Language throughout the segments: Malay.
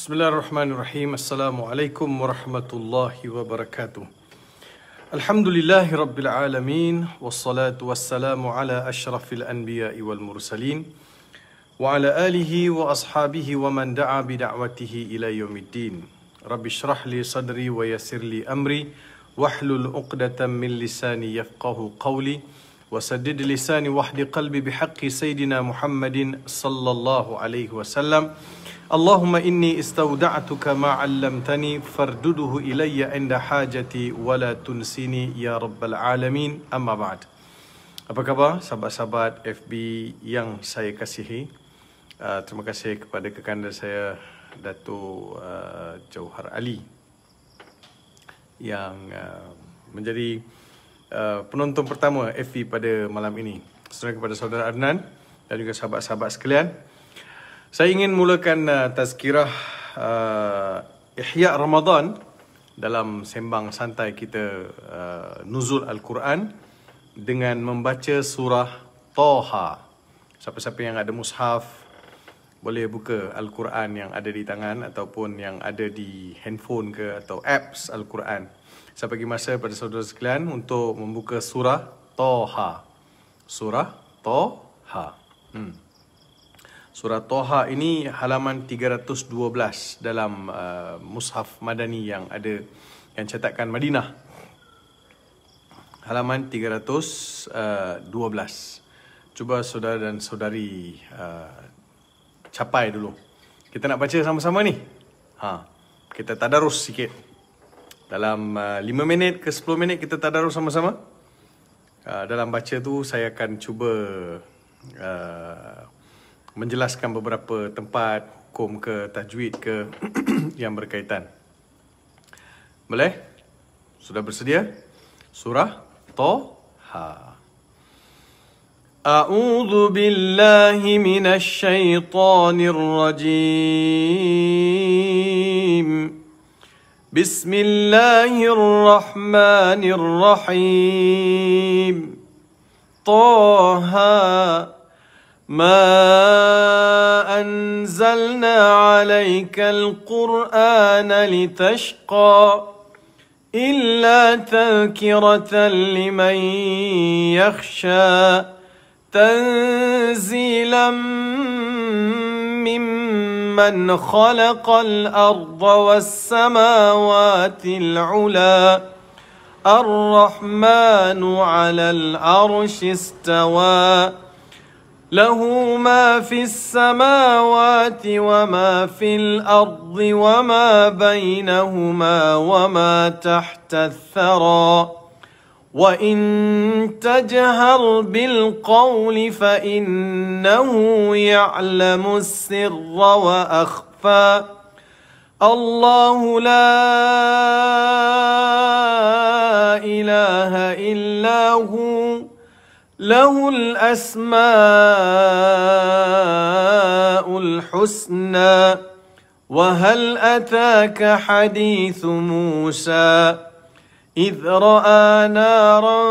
Bismillahirrahmanirrahim. Assalamualaikum warahmatullahi wabarakatuh. Alhamdulillahi rabbil alamin. Wassalatu wassalamu ala ashrafil anbiya'i wal mursalin. Wa ala alihi wa ashabihi wa man da'a bida'watihi ila yaumiddin. Rabbi shrah li sadri wa yassir li amri. Wahlul uqdatan min lisani yafqahu qawli. Wasaddid lisani wahdi qalbi bihaqqi Sayyidina Muhammadin sallallahu alaihi wasallam. Allahumma inni istawda'tuka ma'allamtani farduduhu ilayya inda hajati wala tunsini ya rabbal alamin, amma ba'd. Apa khabar sahabat-sahabat FB yang saya kasihi? Terima kasih kepada kekanda saya Dato' Jauhar Ali yang menjadi penonton pertama FB pada malam ini. Serta kepada saudara Adnan dan juga sahabat-sahabat sekalian, saya ingin mulakan tazkirah Ihya Ramadan dalam sembang santai kita Nuzul Al-Quran dengan membaca surah Taha. Siapa-siapa yang ada mushaf boleh buka Al-Quran yang ada di tangan ataupun yang ada di handphone ke atau apps Al-Quran. Saya bagi masa pada saudara sekalian untuk membuka surah Taha. Surah Taha. Surah Taha ini halaman 312 dalam mushaf Madani yang ada, yang cetakan Madinah. Halaman 312. Cuba saudara dan saudari capai dulu. Kita nak baca sama-sama ni. Kita tadarus sikit. Dalam 5 minit ke 10 minit kita tadarus sama-sama. Dalam baca tu saya akan cuba menjelaskan beberapa tempat hukum ke tajwid ke yang berkaitan. Boleh? Sudah bersedia? Surah Taha. A'udzu billahi minasy syaithanir rajim. Bismillahirrahmanirrahim. Taha ما أنزلنا عليك القرآن لتشقى إلا تذكرة لمن يخشى تنزيلا ممن خلق الأرض والسماوات العلى الرحمن على العرش استوى له ما في السماوات وما في الأرض وما بينهما وما تحت الثرى وإن تجهر بالقول فإنه يعلم السر وأخفى الله لا إله إلا هو له الأسماء الحسنى وهل أتاك حديث موسى إذ رأى نارا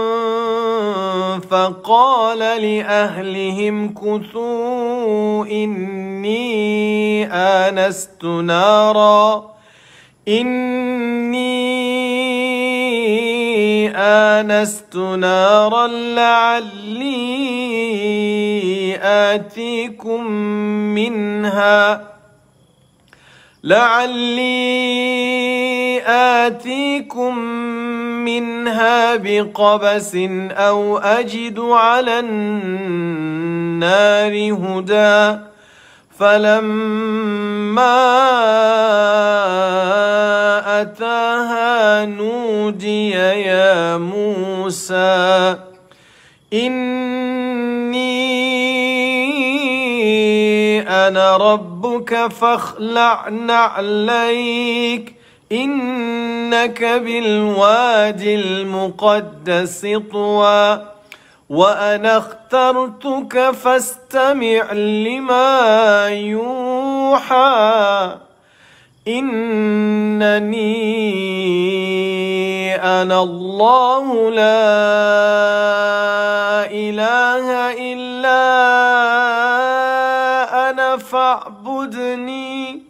فقال لأهلهم كثوا إني آنست نارا لعلي آتيكم منها بقبس أو أجد على النار هدى فلما أتاها نودي يا موسى إني أنا ربك فاخلع نعليك إنك بالوادي المقدس طوى وأنا اخترتك فاستمع لما يوحى إنني أنا الله لا إله إلا أنا فاعبدني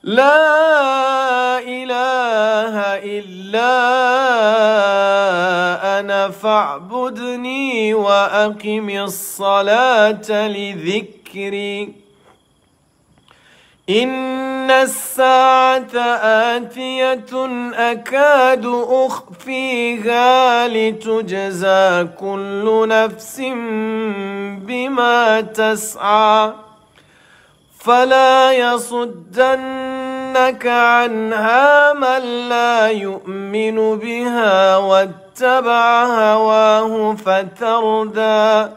لا إله إلا أنا فاعبدني وأقم الصلاة لذكري إن الساعة آتية أكاد أخفيها لتجزى كل نفس بما تسعى فلا يصدنك عنها من لا يؤمن بها واتبع هواه فتردى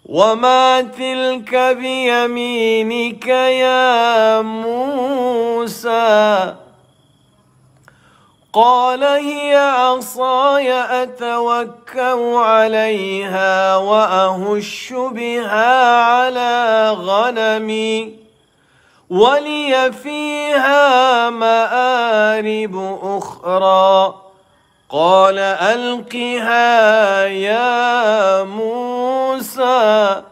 وما تلك بيمينك يا موسى قال هي عصاي أتوكأ عليها وأهش بها على غنمي ولي فيها مآرب أخرى قال ألقها يا موسى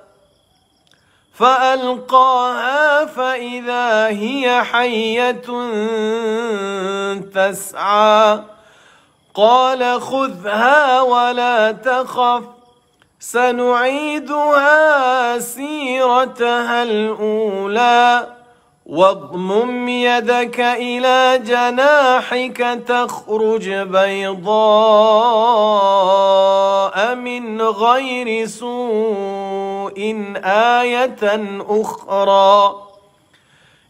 فألقاها فإذا هي حية تسعى قال خذها ولا تخف سنعيدها سيرتها الأولى واضمم يدك إلى جناحك تخرج بيضاء من غير سوء آية أخرى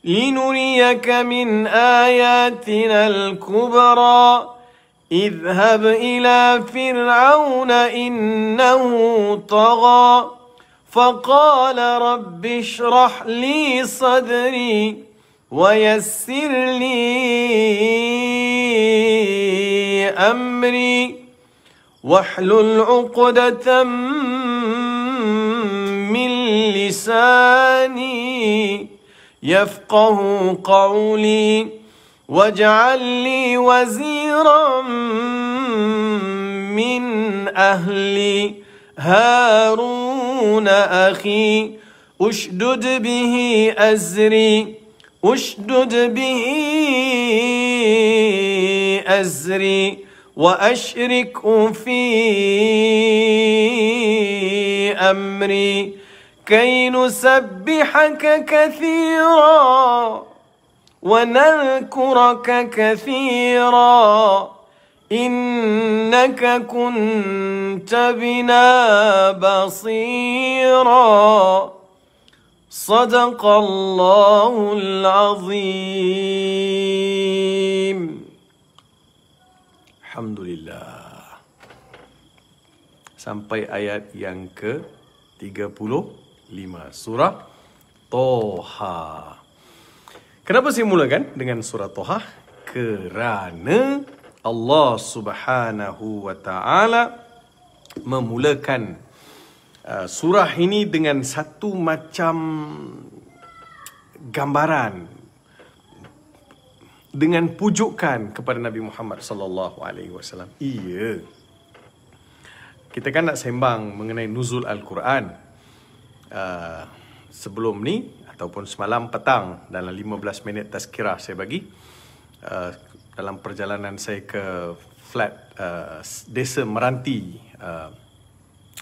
لنريك من آياتنا الكبرى اذهب إلى فرعون إنه طغى فقال رب اشرح لي صدري ويسر لي أمري واحلل عقدة من لساني يفقه قولي واجعل لي وزيرا من أهلي هارون أخي أشدد به أزري وأشركه في أمري كي نسبحك كثيرا ونذكرك كثيرا إنك كنت بنا بصيرا صدق الله العظيم. Alhamdulillah. Sampai ayat yang ke-35 surah Toha. Kenapa saya mulakan dengan surah Toha? Kerana Allah Subhanahu wa taala memulakan surah ini dengan satu macam gambaran dengan pujukan kepada Nabi Muhammad sallallahu alaihi wasallam. Iya. Kita kan nak sembang mengenai nuzul Al-Quran. Sebelum ni ataupun semalam petang dalam 15 minit tazkirah saya bagi dalam perjalanan saya ke flat desa Meranti,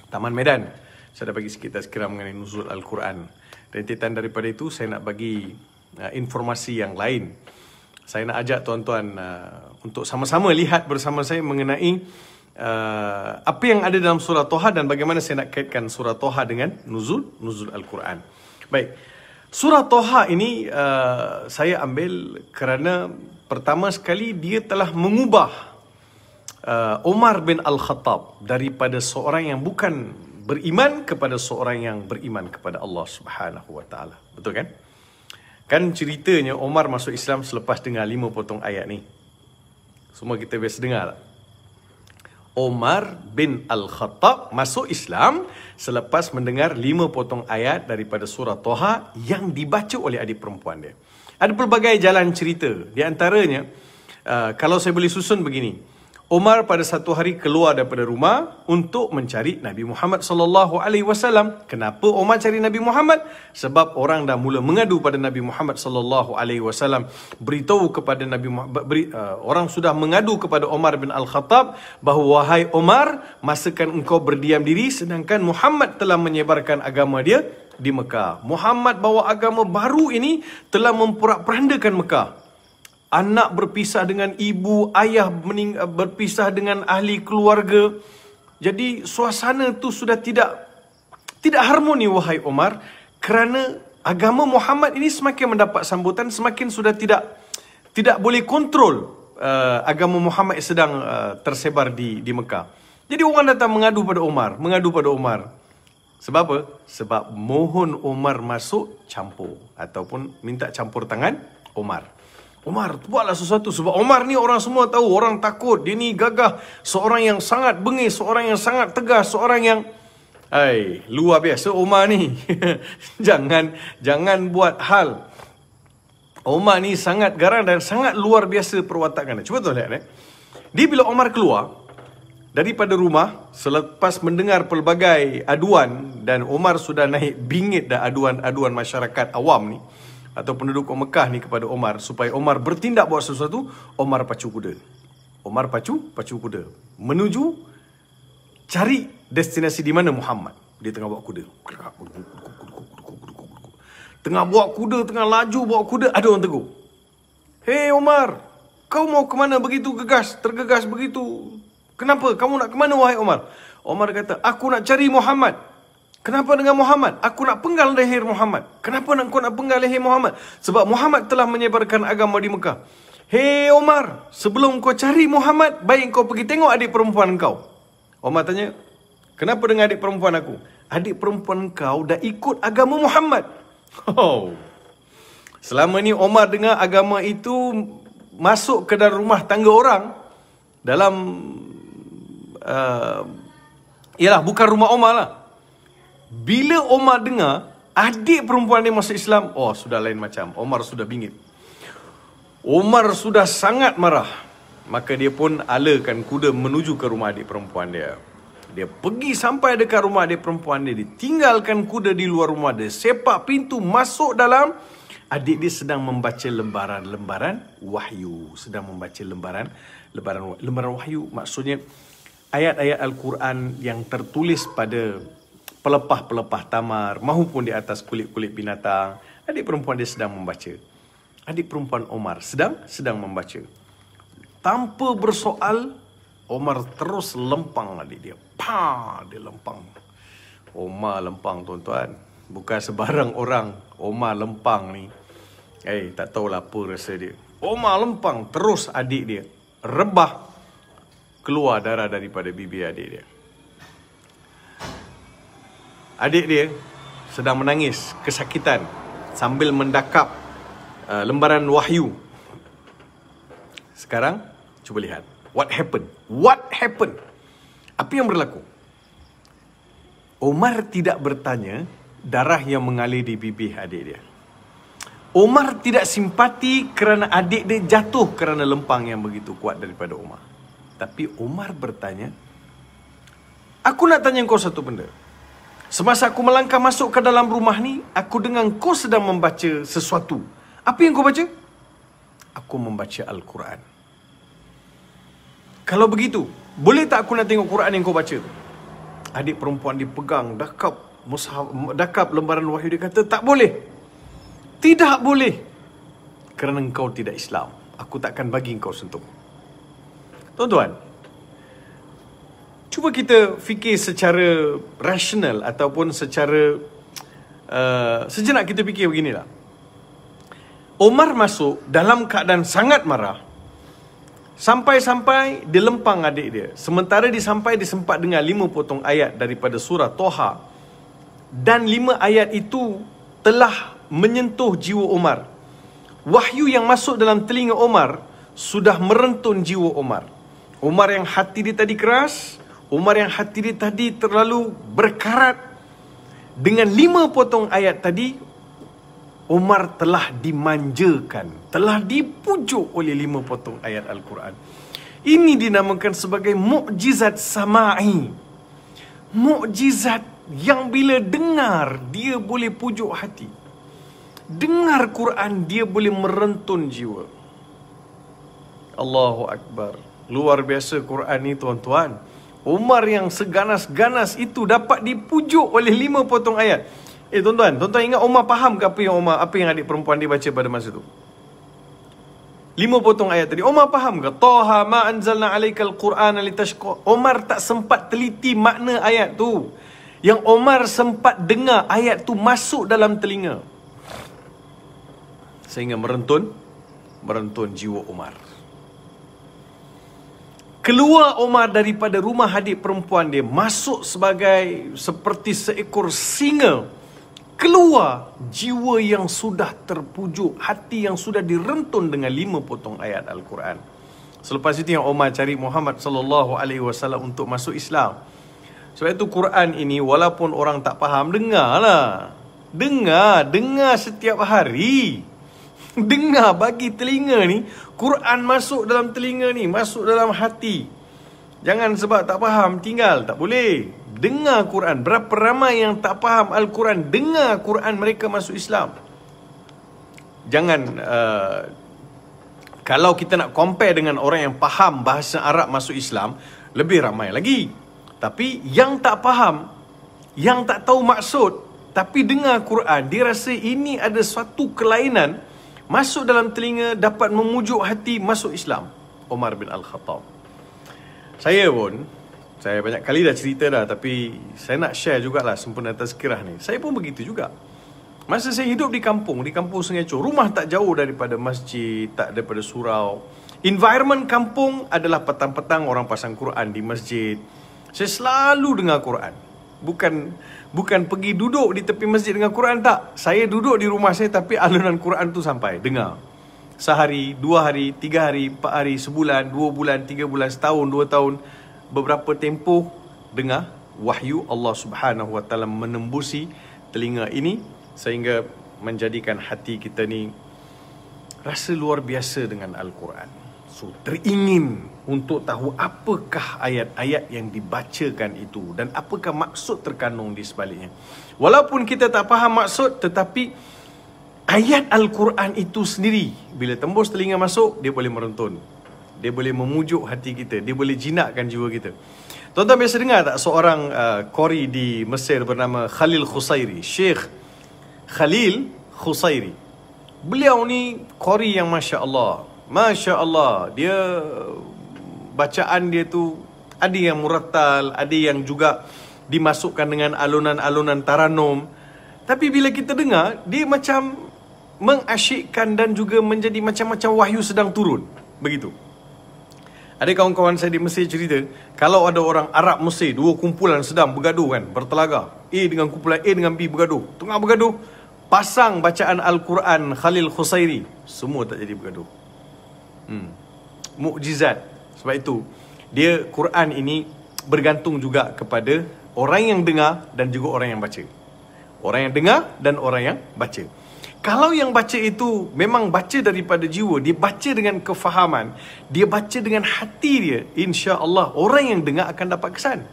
Taman Medan. Saya dah bagi sikit tazkirah mengenai nuzul Al-Quran. Rentetan daripada itu saya nak bagi informasi yang lain. Saya nak ajak tuan-tuan untuk sama-sama lihat bersama saya mengenai apa yang ada dalam surah Toha dan bagaimana saya nak kaitkan surah Toha dengan nuzul Al-Quran. Baik, surah Toha ini saya ambil kerana pertama sekali dia telah mengubah Umar bin Al-Khattab daripada seorang yang bukan beriman kepada seorang yang beriman kepada Allah Subhanahu wa taala. Betul kan? Kan ceritanya Umar masuk Islam selepas dengar 5 potong ayat ni. Semua kita biasa dengar tak? Umar bin Al-Khattab masuk Islam selepas mendengar 5 potong ayat daripada surah Toha yang dibaca oleh adik perempuan dia. Ada pelbagai jalan cerita. Di antaranya, kalau saya boleh susun begini. Umar pada satu hari keluar daripada rumah untuk mencari Nabi Muhammad sallallahu alaihi wasallam. Kenapa Umar cari Nabi Muhammad? Sebab orang dah mula mengadu pada Nabi Muhammad sallallahu alaihi wasallam. Beritahu kepada Nabi Muhammad, orang sudah mengadu kepada Umar bin Al-Khattab bahawa, wahai Umar, masakan engkau berdiam diri sedangkan Muhammad telah menyebarkan agama dia di Mekah. Muhammad bawa agama baru ini telah memporak-porandakan Mekah. Anak berpisah dengan ibu, ayah berpisah dengan ahli keluarga. Jadi suasana tu sudah tidak harmoni, wahai Umar, kerana agama Muhammad ini semakin mendapat sambutan, semakin sudah tidak boleh kontrol agama Muhammad sedang tersebar di Mekah. Jadi orang datang mengadu pada Umar. Sebab apa? Sebab mohon Umar masuk campur ataupun minta campur tangan Umar. Umar, buatlah sesuatu. Sebab Umar ni orang semua tahu, orang takut. Dia ni gagah. Seorang yang sangat bengis, seorang yang sangat tegas, seorang yang luar biasa Umar ni. jangan buat hal. Umar ni sangat garang dan sangat luar biasa perwatakan. Cuba tuan lihat. Dia bila Umar keluar daripada rumah selepas mendengar pelbagai aduan, dan Umar sudah naik bingit dah aduan masyarakat awam ni atau penduduk Mekah ni kepada Umar supaya Umar bertindak buat sesuatu. Umar pacu kuda. Menuju cari destinasi di mana Muhammad. Dia tengah bawa kuda. Tengah laju bawa kuda, ada orang tegur. Hei Umar, kau mau ke mana begitu tergegas begitu? Kenapa? Kamu nak ke mana, wahai Umar? Umar kata, aku nak cari Muhammad. Kenapa dengan Muhammad? Aku nak penggal leher Muhammad. Kenapa kau nak penggal leher Muhammad? Sebab Muhammad telah menyebarkan agama di Mekah. Hei Umar, sebelum kau cari Muhammad, baik kau pergi tengok adik perempuan kau. Umar tanya, kenapa dengan adik perempuan aku? Adik perempuan kau dah ikut agama Muhammad. Selama ni Umar dengar agama itu masuk ke dalam rumah tangga orang, dalam bukan rumah Umar lah. Bila Umar dengar adik perempuan dia masuk Islam, sudah lain macam. Umar sudah bingit. Umar sudah sangat marah. Maka dia pun alakan kuda menuju ke rumah adik perempuan dia. Dia pergi sampai dekat rumah adik perempuan dia. Dia tinggalkan kuda di luar rumah dia. Sepak pintu, masuk dalam. Adik dia sedang membaca lembaran wahyu. Sedang membaca lembaran wahyu. Maksudnya ayat-ayat Al-Quran yang tertulis pada pelepah-pelepah tamar maupun di atas kulit-kulit binatang. Adik perempuan dia sedang membaca. Adik perempuan Umar sedang membaca. Tanpa bersoal, Umar terus lempang adik dia. Dia lempang. Umar lempang, tuan-tuan. Bukan sebarang orang Umar lempang ni. Tak tahulah apa rasa dia. Umar lempang terus adik dia. Rebah. Keluar darah daripada bibir adik dia. Adik dia sedang menangis kesakitan sambil mendakap lembaran wahyu. Sekarang cuba lihat what happened. Apa yang berlaku? Umar tidak bertanya darah yang mengalir di bibir adik dia. Umar tidak simpati kerana adik dia jatuh kerana lempang yang begitu kuat daripada Umar. Tapi Umar bertanya, aku nak tanya kau satu benda. Semasa aku melangkah masuk ke dalam rumah ni, aku dengar kau sedang membaca sesuatu. Apa yang kau baca? Aku membaca Al-Quran. Kalau begitu, boleh tak aku nak tengok Quran yang kau baca? Adik perempuan dipegang, dakap lembaran wahyu. Dia kata, tak boleh. Tidak boleh. Kerana engkau tidak Islam. Aku takkan bagi engkau sentuh. Tuan-tuan, cuba kita fikir secara rasional ataupun secara sejenak kita fikir beginilah. Umar masuk dalam keadaan sangat marah. Sampai-sampai dia lempang adik dia. Sementara dia sempat dengar 5 potong ayat daripada surah Toha. Dan 5 ayat itu telah menyentuh jiwa Umar. Wahyu yang masuk dalam telinga Umar sudah merentun jiwa Umar. Umar yang hati dia tadi keras, Umar yang hati dia tadi terlalu berkarat. Dengan 5 potong ayat tadi, Umar telah dimanjakan, telah dipujuk oleh 5 potong ayat Al-Quran. Ini dinamakan sebagai mukjizat sama'i. Mukjizat yang bila dengar, dia boleh pujuk hati. Dengar Quran, dia boleh merentun jiwa. Allahu Akbar. Luar biasa Quran ni tuan-tuan. Umar yang seganas-ganas itu dapat dipujuk oleh 5 potong ayat. Tuan-tuan ingat Umar faham ke apa yang adik perempuan dia baca pada masa tu? 5 potong ayat tadi. Umar faham ke? Taha ma anzalna alaikal Qur'ana litashqa. Umar tak sempat teliti makna ayat tu. Yang Umar sempat dengar ayat tu masuk dalam telinga, sehingga merentun jiwa Umar. Keluar Umar daripada rumah adik perempuan dia, masuk seperti seekor singa. Keluar jiwa yang sudah terpujuk, hati yang sudah direntun dengan 5 potong ayat Al-Quran. Selepas itu yang Umar cari Muhammad SAW untuk masuk Islam. Sebab itu Quran ini walaupun orang tak faham, dengarlah. Dengar setiap hari. Dengar, bagi telinga ni, Quran masuk dalam telinga ni, masuk dalam hati. Jangan sebab tak faham tinggal, tak boleh. Dengar Quran. Berapa ramai yang tak faham Al-Quran, dengar Quran, mereka masuk Islam. Jangan kalau kita nak compare dengan orang yang faham bahasa Arab masuk Islam, lebih ramai lagi. Tapi yang tak faham, yang tak tahu maksud, tapi dengar Quran, dia rasa ini ada suatu kelainan, masuk dalam telinga, dapat memujuk hati, masuk Islam. Umar bin Al-Khattab. Saya banyak kali dah cerita dah, tapi saya nak share jugalah sempena tazkirah ni. Saya pun begitu juga. Masa saya hidup di kampung Sungai Chor, rumah tak jauh daripada masjid, tak daripada surau. Environment kampung adalah petang-petang orang pasang Quran di masjid. Saya selalu dengar Quran. Bukan pergi duduk di tepi masjid dengan Quran, tak. Saya duduk di rumah saya, tapi alunan Quran tu sampai, dengar. Sehari, 2 hari, 3 hari, 4 hari, sebulan, 2 bulan, 3 bulan, setahun, 2 tahun. Beberapa tempoh dengar wahyu Allah Subhanahu Wa Taala menembusi telinga ini, sehingga menjadikan hati kita ni rasa luar biasa dengan Al-Quran. So, teringin untuk tahu apakah ayat-ayat yang dibacakan itu dan apakah maksud terkandung di sebaliknya. Walaupun kita tak faham maksud, tetapi ayat Al-Quran itu sendiri, bila tembus telinga masuk, dia boleh merentun. Dia boleh memujuk hati kita. Dia boleh jinakkan jiwa kita. Tuan-tuan biasa dengar tak seorang qari di Mesir bernama Khalil Khusairi? Syekh Khalil Khusairi. Beliau ni qari yang Masya Allah, dia bacaan dia tu ada yang murattal, ada yang juga dimasukkan dengan alunan-alunan taranum. Tapi bila kita dengar, dia macam mengasyikkan dan juga menjadi macam-macam wahyu sedang turun. Begitu. Ada kawan-kawan saya di Mesir cerita, kalau ada orang Arab Mesir, 2 kumpulan sedang bergaduh kan, bertelaga. A dengan kumpulan A dengan B bergaduh. Tengah bergaduh, pasang bacaan Al-Quran Khalil Khusairi, semua tak jadi bergaduh. Mukjizat. Sebab itu dia Quran ini bergantung juga kepada orang yang dengar dan juga orang yang baca. Orang yang dengar dan orang yang baca. Kalau yang baca itu memang baca daripada jiwa, dia baca dengan kefahaman, dia baca dengan hati dia, insya-Allah orang yang dengar akan dapat kesan.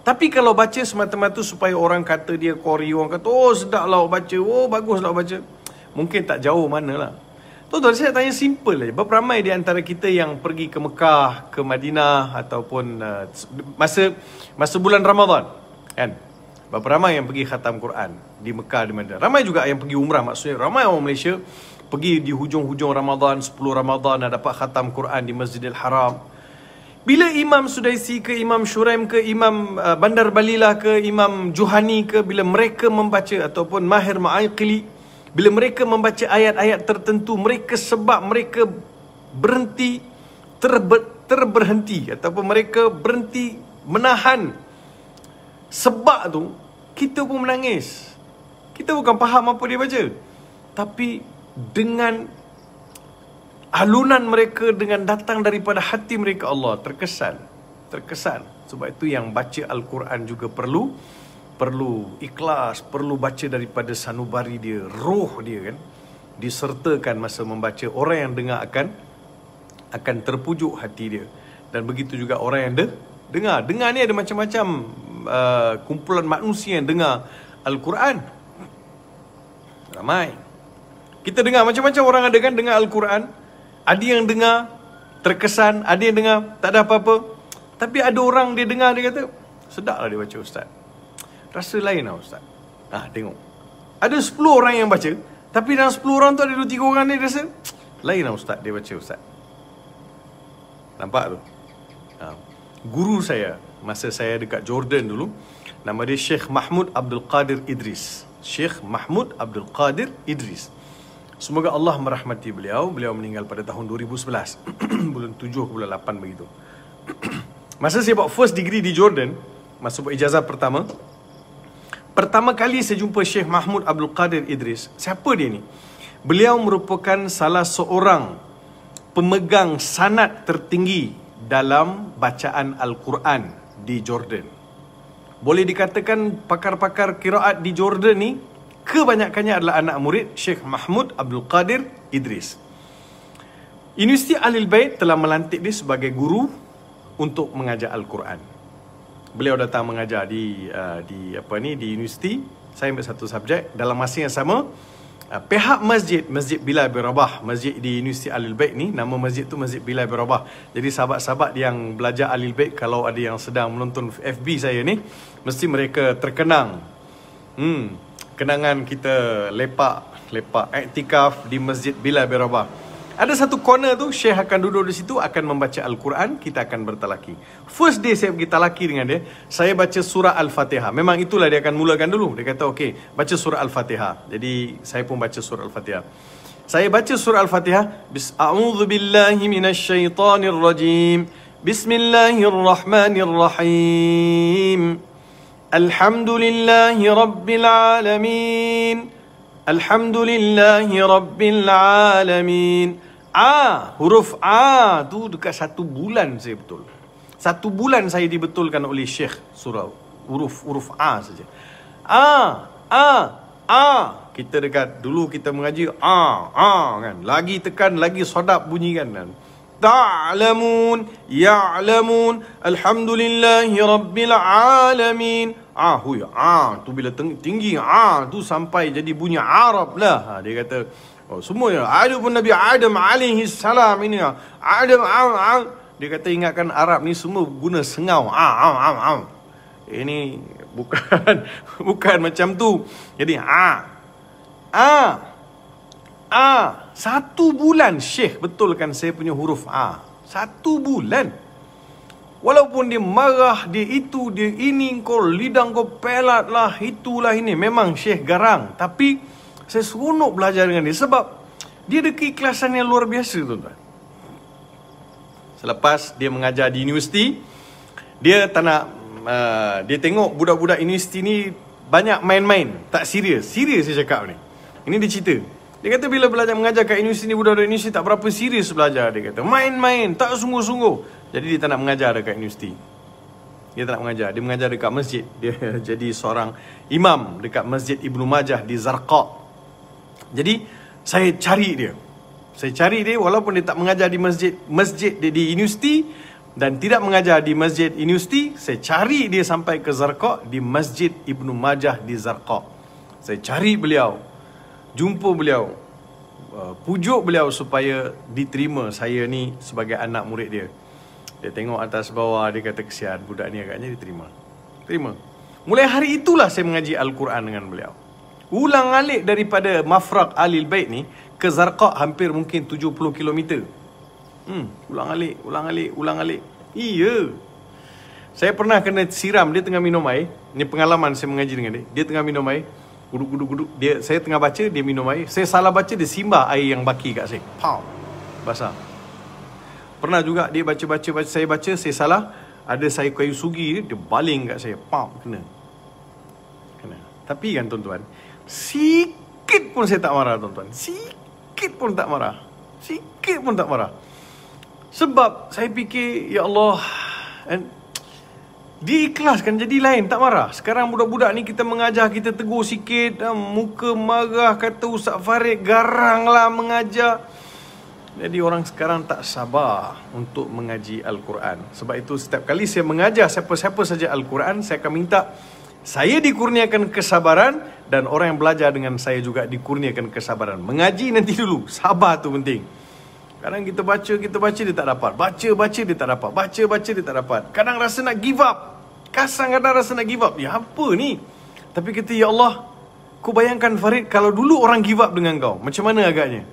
Tapi kalau baca semata-mata supaya orang kata dia qari, orang kata oh sedaplah baca, oh baguslah baca, mungkin tak jauh manalah. Tuan-tuan, saya tanya simple aja. Berapa ramai di antara kita yang pergi ke Mekah, ke Madinah ataupun masa bulan Ramadan, kan? Berapa ramai yang pergi khatam Quran di Mekah, di Madinah? Ramai juga yang pergi umrah, maksudnya ramai orang Malaysia pergi di hujung-hujung Ramadan, 10 Ramadan nak dapat khatam Quran di Masjidil Haram. Bila Imam Sudaisi ke Imam Shuraim ke Imam Bandar Balilah ke Imam Juhani ke, bila mereka membaca, ataupun Mahir Ma'aqili, bila mereka membaca ayat-ayat tertentu, mereka berhenti, terberhenti, ataupun mereka berhenti menahan sebab tu, kita pun menangis. Kita bukan faham apa dia baca, tapi dengan alunan mereka, dengan datang daripada hati mereka, Allah terkesan. Sebab itu yang baca Al-Quran juga perlu ikhlas, perlu baca daripada sanubari dia, roh dia kan, disertakan masa membaca. Orang yang dengar akan terpujuk hati dia. Dan begitu juga orang yang dengar. Dengar ni ada macam-macam kumpulan manusia yang dengar Al-Quran. Ramai. Kita dengar macam-macam orang ada kan dengar Al-Quran. Ada yang dengar terkesan, ada yang dengar tak ada apa-apa. Tapi ada orang dia dengar, dia kata, sedap lah dia baca Ustaz. Rasa lain lah Ustaz. Tengok. Ada 10 orang yang baca, tapi dalam 10 orang tu ada 2-3 orang dia rasa lain lah Ustaz dia baca Ustaz. Nampak tu? Guru saya masa saya dekat Jordan dulu, nama dia Sheikh Mahmud Abdul Qadir Idris. Sheikh Mahmud Abdul Qadir Idris. Semoga Allah merahmati beliau. Beliau meninggal pada tahun 2011 bulan 7 ke bulan 8 begitu. Masa saya buat first degree di Jordan, masa buat ijazah pertama kali saya jumpa Sheikh Mahmud Abdul Qadir Idris. Siapa dia ni? Beliau merupakan salah seorang pemegang sanad tertinggi dalam bacaan Al-Quran di Jordan. Boleh dikatakan pakar-pakar qiraat di Jordan ni kebanyakannya adalah anak murid Sheikh Mahmud Abdul Qadir Idris. Universiti Ahlul Bait telah melantik dia sebagai guru untuk mengajar Al-Quran. Beliau datang mengajar di universiti. Saya ambil satu subjek. Dalam masa yang sama, pihak Masjid Bilal bin Rabah, masjid di Universiti Ahlul Bait ni, nama masjid tu Masjid Bilal bin Rabah. Jadi sahabat-sahabat yang belajar Ahlul Bait, kalau ada yang sedang menonton FB saya ni, mesti mereka terkenang. Kenangan kita lepak iktikaf di Masjid Bilal bin Rabah. Ada satu corner tu, Syekh akan duduk di situ, akan membaca Al-Quran, kita akan bertalaki. First day saya pergi talaki dengan dia, saya baca surah Al-Fatihah. Memang itulah dia akan mulakan dulu. Dia kata, okey, baca surah Al-Fatihah. Jadi saya pun baca surah Al-Fatihah. Saya baca surah Al-Fatihah, A'udzu billahi minasyaitonir rajim. Bismillahirrahmanirrahim. Alhamdulillahi rabbil alamin. Alhamdulillahi rabbil alamin. Huruf A tu dekat 1 bulan saya betul. 1 bulan saya dibetulkan oleh Syekh surah huruf A saja. Kita dekat dulu kita mengaji kan. Lagi tekan, lagi sedap bunyi kan. Ta'lamun, ya'lamun, alhamdulillahi rabbil alamin. Tu bila tinggi tu sampai jadi bunyi Arab lah. Dia kata, semuanya ada pun Nabi Adam alaihi salam ini Adam. Dia kata ingatkan Arab ni semua guna sengau. Ini bukan macam tu. Jadi 1 bulan Syekh betulkan saya punya huruf A. 1 bulan. Walaupun dia marah, dia itu, dia ini, kau lidang kau pelat lah, itulah ini. Memang Syekh garang. Tapi saya seronok belajar dengan dia sebab dia ada keikhlasan yang luar biasa, tuan-tuan. Selepas dia mengajar di universiti, dia tak nak, dia tengok budak-budak universiti ni banyak main-main, tak serius. Serius saya cakap ni. Ini dia cerita. Dia kata bila belajar mengajar kat universiti ni, budak-budak universiti tak berapa serius belajar. Dia kata main-main, tak sungguh-sungguh. Jadi dia tak nak mengajar dekat universiti. Dia tak nak mengajar. Dia mengajar dekat masjid. Dia jadi seorang imam dekat Masjid Ibnu Majah di Zarqa. Jadi saya cari dia. Saya cari dia walaupun dia tak mengajar di masjid dia di universiti dan tidak mengajar di masjid universiti. Saya cari dia sampai ke Zarqa, di Masjid Ibnu Majah di Zarqa. Saya cari beliau, jumpa beliau, pujuk beliau supaya diterima saya ni sebagai anak murid dia. Dia tengok atas bawah, dia kata kesian budak ni agaknya diterima. Terima. Mulai hari itulah saya mengaji Al-Quran dengan beliau. Ulang alik daripada Mafraq Ahlul Bait ni ke Zarqa hampir mungkin 70 km. Ulang alik. Iya. Saya pernah kena siram, dia tengah minum air. Ini pengalaman saya mengaji dengan dia. Dia tengah minum air. Guduk. Saya tengah baca, dia minum air. Saya salah baca, dia simbah air yang baki kat saya. Pow. Basah. Pernah juga dia baca, saya salah. Ada sayur kayu sugi, dia baling kat saya. Pow. Kena. Tapi kan tuan-tuan, sikit pun saya tak marah, tuan-tuan. Sikit pun tak marah. Sebab saya fikir, ya Allah, dia ikhlaskan jadi lain, tak marah. Sekarang budak-budak ni kita mengajar, kita tegur sikit, muka marah, kata Ustaz Farid garang lah mengajar. Jadi orang sekarang tak sabar untuk mengaji Al-Quran. Sebab itu setiap kali saya mengajar siapa-siapa saja Al-Quran, saya akan minta saya dikurniakan kesabaran dan orang yang belajar dengan saya juga dikurniakan kesabaran. Mengaji nanti dulu, sabar tu penting. Kadang kita baca dia tak dapat. Baca dia tak dapat. Baca dia tak dapat. Kadang rasa nak give up. Kadang rasa nak give up. Ya apa ni? Tapi kita, ya Allah, kau bayangkan Farid, kalau dulu orang give up dengan kau, macam mana agaknya?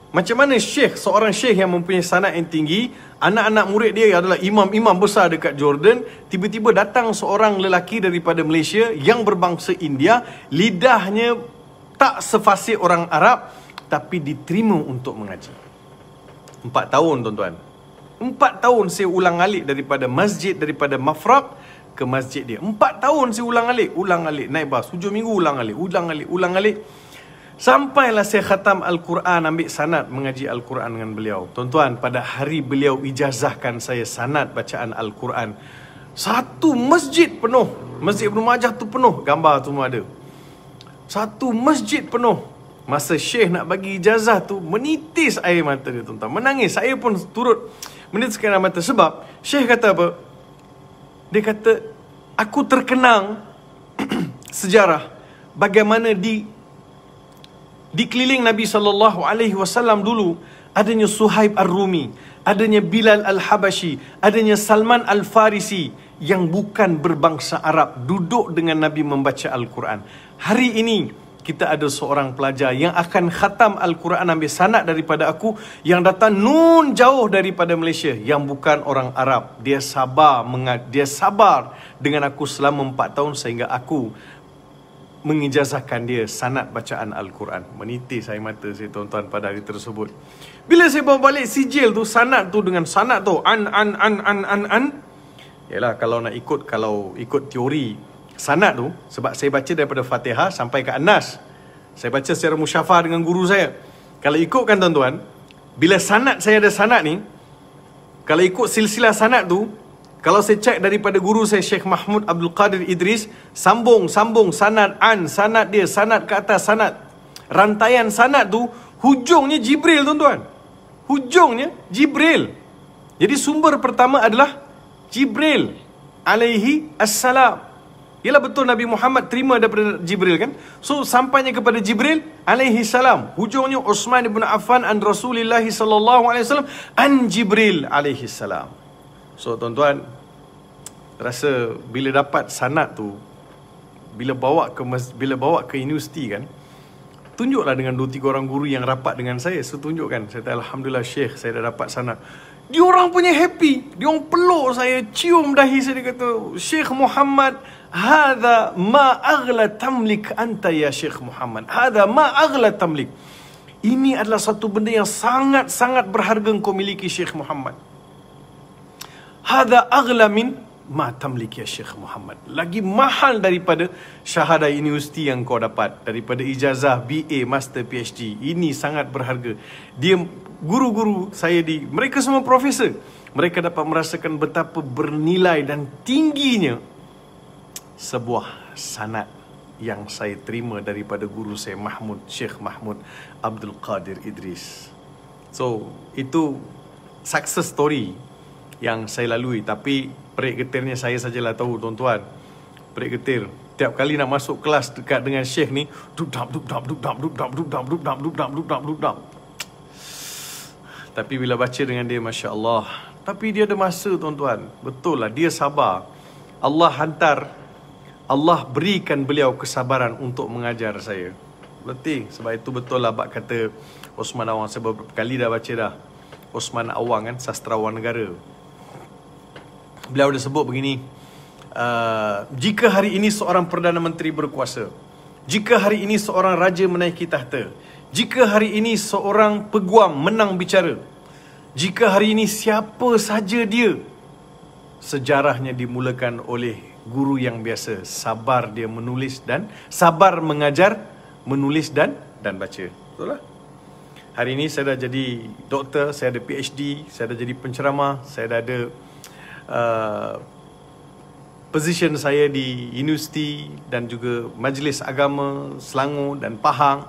Macam mana seorang syekh yang mempunyai sanad yang tinggi, anak-anak murid dia adalah imam-imam besar dekat Jordan, tiba-tiba datang seorang lelaki daripada Malaysia yang berbangsa India, lidahnya tak sefasih orang Arab, tapi diterima untuk mengaji. 4 tahun tuan-tuan. 4 tahun saya ulang-alik daripada masjid, daripada Mafraq ke masjid dia. 4 tahun saya ulang-alik, naik bas, 7 minggu ulang-alik. Sampailah saya khatam Al-Quran, ambil sanad mengaji Al-Quran dengan beliau. Tuan-tuan, pada hari beliau ijazahkan saya sanad bacaan Al-Quran, satu masjid penuh, Masjid Ibn Majah tu penuh, gambar tu semua ada. Satu masjid penuh. Masa Syekh nak bagi ijazah tu, menitis air mata dia tuan-tuan, menangis. Saya pun turut menitiskan air mata. Sebab Syekh kata apa? Dia kata, aku terkenang sejarah bagaimana di keliling Nabi SAW dulu, adanya Suhaib Ar-Rumi, adanya Bilal Al-Habashi, adanya Salman Al-Farisi yang bukan berbangsa Arab, duduk dengan Nabi membaca Al-Quran. Hari ini kita ada seorang pelajar yang akan khatam Al-Quran ambil sanad daripada aku, yang datang nun jauh daripada Malaysia, yang bukan orang Arab. Dia sabar dengan aku selama 4 tahun sehingga aku mengijazahkan dia sanad bacaan Al-Quran. Menitis air mata saya tuan-tuan pada hari tersebut. Bila saya bawa balik sijil tu, sanad tu dengan sanad tu an. Yalah, kalau ikut teori sanad tu, sebab saya baca daripada Fatihah sampai ke An-Nas, saya baca secara musyafah dengan guru saya. Kalau ikutkan tuan-tuan, bila sanad saya ada sanad ni, kalau ikut silsilah sanad tu, kalau saya cek daripada guru saya Syekh Mahmud Abdul Qadir Idris, sambung sanad sanad dia, sanad ke atas sanad, rantaian sanad tu hujungnya Jibril tuan-tuan. Hujungnya Jibril. Jadi sumber pertama adalah Jibril alaihi assalam. Ialah betul Nabi Muhammad terima daripada Jibril kan? So sampainya kepada Jibril alaihi salam, hujungnya Uthman ibn Affan an Rasulillah sallallahu alaihi wasallam an Jibril alaihi salam. So tuan-tuan, rasa bila dapat sanad tu, bila bawa ke universiti kan, tunjuklah dengan 2-3 orang guru yang rapat dengan saya. So tunjukkan, saya kata alhamdulillah Syekh, saya dah dapat sanad. Dia orang punya happy, dia orang peluk saya, cium dahi saya, dia kata, Syekh Muhammad, hadha ma aghla tamlik anta ya Syekh Muhammad, hadha ma aghla tamlik. Ini adalah satu benda yang sangat-sangat berharga kau miliki Syekh Muhammad. Hadha aghla min ma tamlik ya Syekh Muhammad. Lagi mahal daripada syahadah universiti yang kau dapat, daripada ijazah BA, Master, PhD. Ini sangat berharga. Dia, guru-guru saya mereka semua profesor. Mereka dapat merasakan betapa bernilai dan tingginya sebuah sanad yang saya terima daripada guru saya Syekh Mahmud Abdul Qadir Idris. So, itu success story yang saya lalui. Tapi perik getirnya saya sajalah tahu tuan-tuan. Perik getir, tiap kali nak masuk kelas dekat dengan Syekh ni, dudap. Tapi bila baca dengan dia, Masya Allah. Tapi dia ada masa tuan-tuan. Betul lah, dia sabar. Allah berikan beliau kesabaran untuk mengajar saya. Betul. Sebab itu betul lah bab kata Osman Awang. Saya beberapa kali dah baca dah. Osman Awang kan, sastrawan negara. Beliau ada sebut begini, jika hari ini seorang Perdana Menteri berkuasa, jika hari ini seorang raja menaiki tahta, jika hari ini seorang peguam menang bicara, jika hari ini siapa saja dia, sejarahnya dimulakan oleh guru yang biasa. Sabar dia menulis dan sabar mengajar, menulis dan baca. Betul lah. Hari ini saya dah jadi doktor, saya ada PhD, saya dah jadi penceramah, saya dah ada position saya di universiti dan juga Majlis Agama Selangor dan Pahang.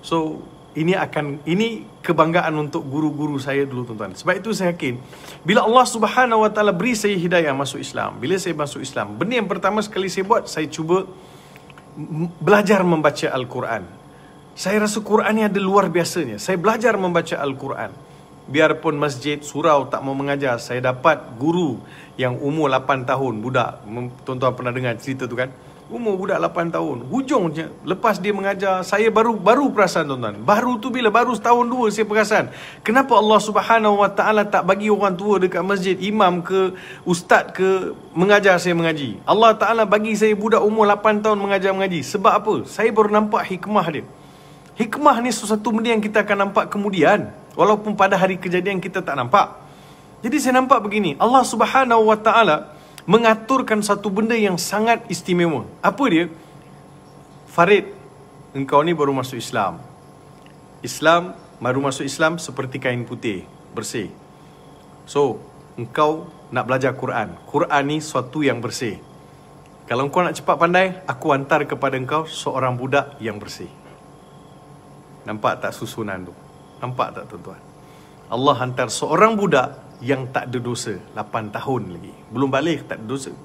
So ini kebanggaan untuk guru-guru saya dulu tuan-tuan. Sebab itu saya yakin bila Allah Subhanahu Wa Taala beri saya hidayah masuk Islam, bila saya masuk Islam, benda yang pertama sekali saya buat, saya cuba belajar membaca Al-Quran. Saya rasa Quran ni ada luar biasanya. Saya belajar membaca Al-Quran. Biarpun masjid, surau tak mau mengajar, saya dapat guru yang umur 8 tahun, budak. Tuan-tuan pernah dengar cerita tu kan? Umur budak 8 tahun. Hujungnya, lepas dia mengajar, saya baru perasan tuan-tuan. Baru tu bila? Baru setahun dua saya perasan. Kenapa Allah Subhanahu Wa Taala tak bagi orang tua dekat masjid, imam ke, ustaz ke, mengajar saya mengaji. Allah Ta'ala bagi saya budak umur 8 tahun mengajar mengaji. Sebab apa? Saya baru nampak hikmah dia. Hikmah ni sesuatu benda yang kita akan nampak kemudian. Walaupun pada hari kejadian kita tak nampak. Jadi saya nampak begini. Allah Subhanahu Wa Taala mengaturkan satu benda yang sangat istimewa. Apa dia? Farid, engkau ni baru masuk Islam. Baru masuk Islam seperti kain putih, bersih. So, engkau nak belajar Quran. Quran ni suatu yang bersih. Kalau engkau nak cepat pandai, aku hantar kepada engkau seorang budak yang bersih. Nampak tak susunan tu? Nampak tak tuan-tuan? Allah hantar seorang budak yang tak ada dosa, 8 tahun lagi. Belum balik, tak ada dosa.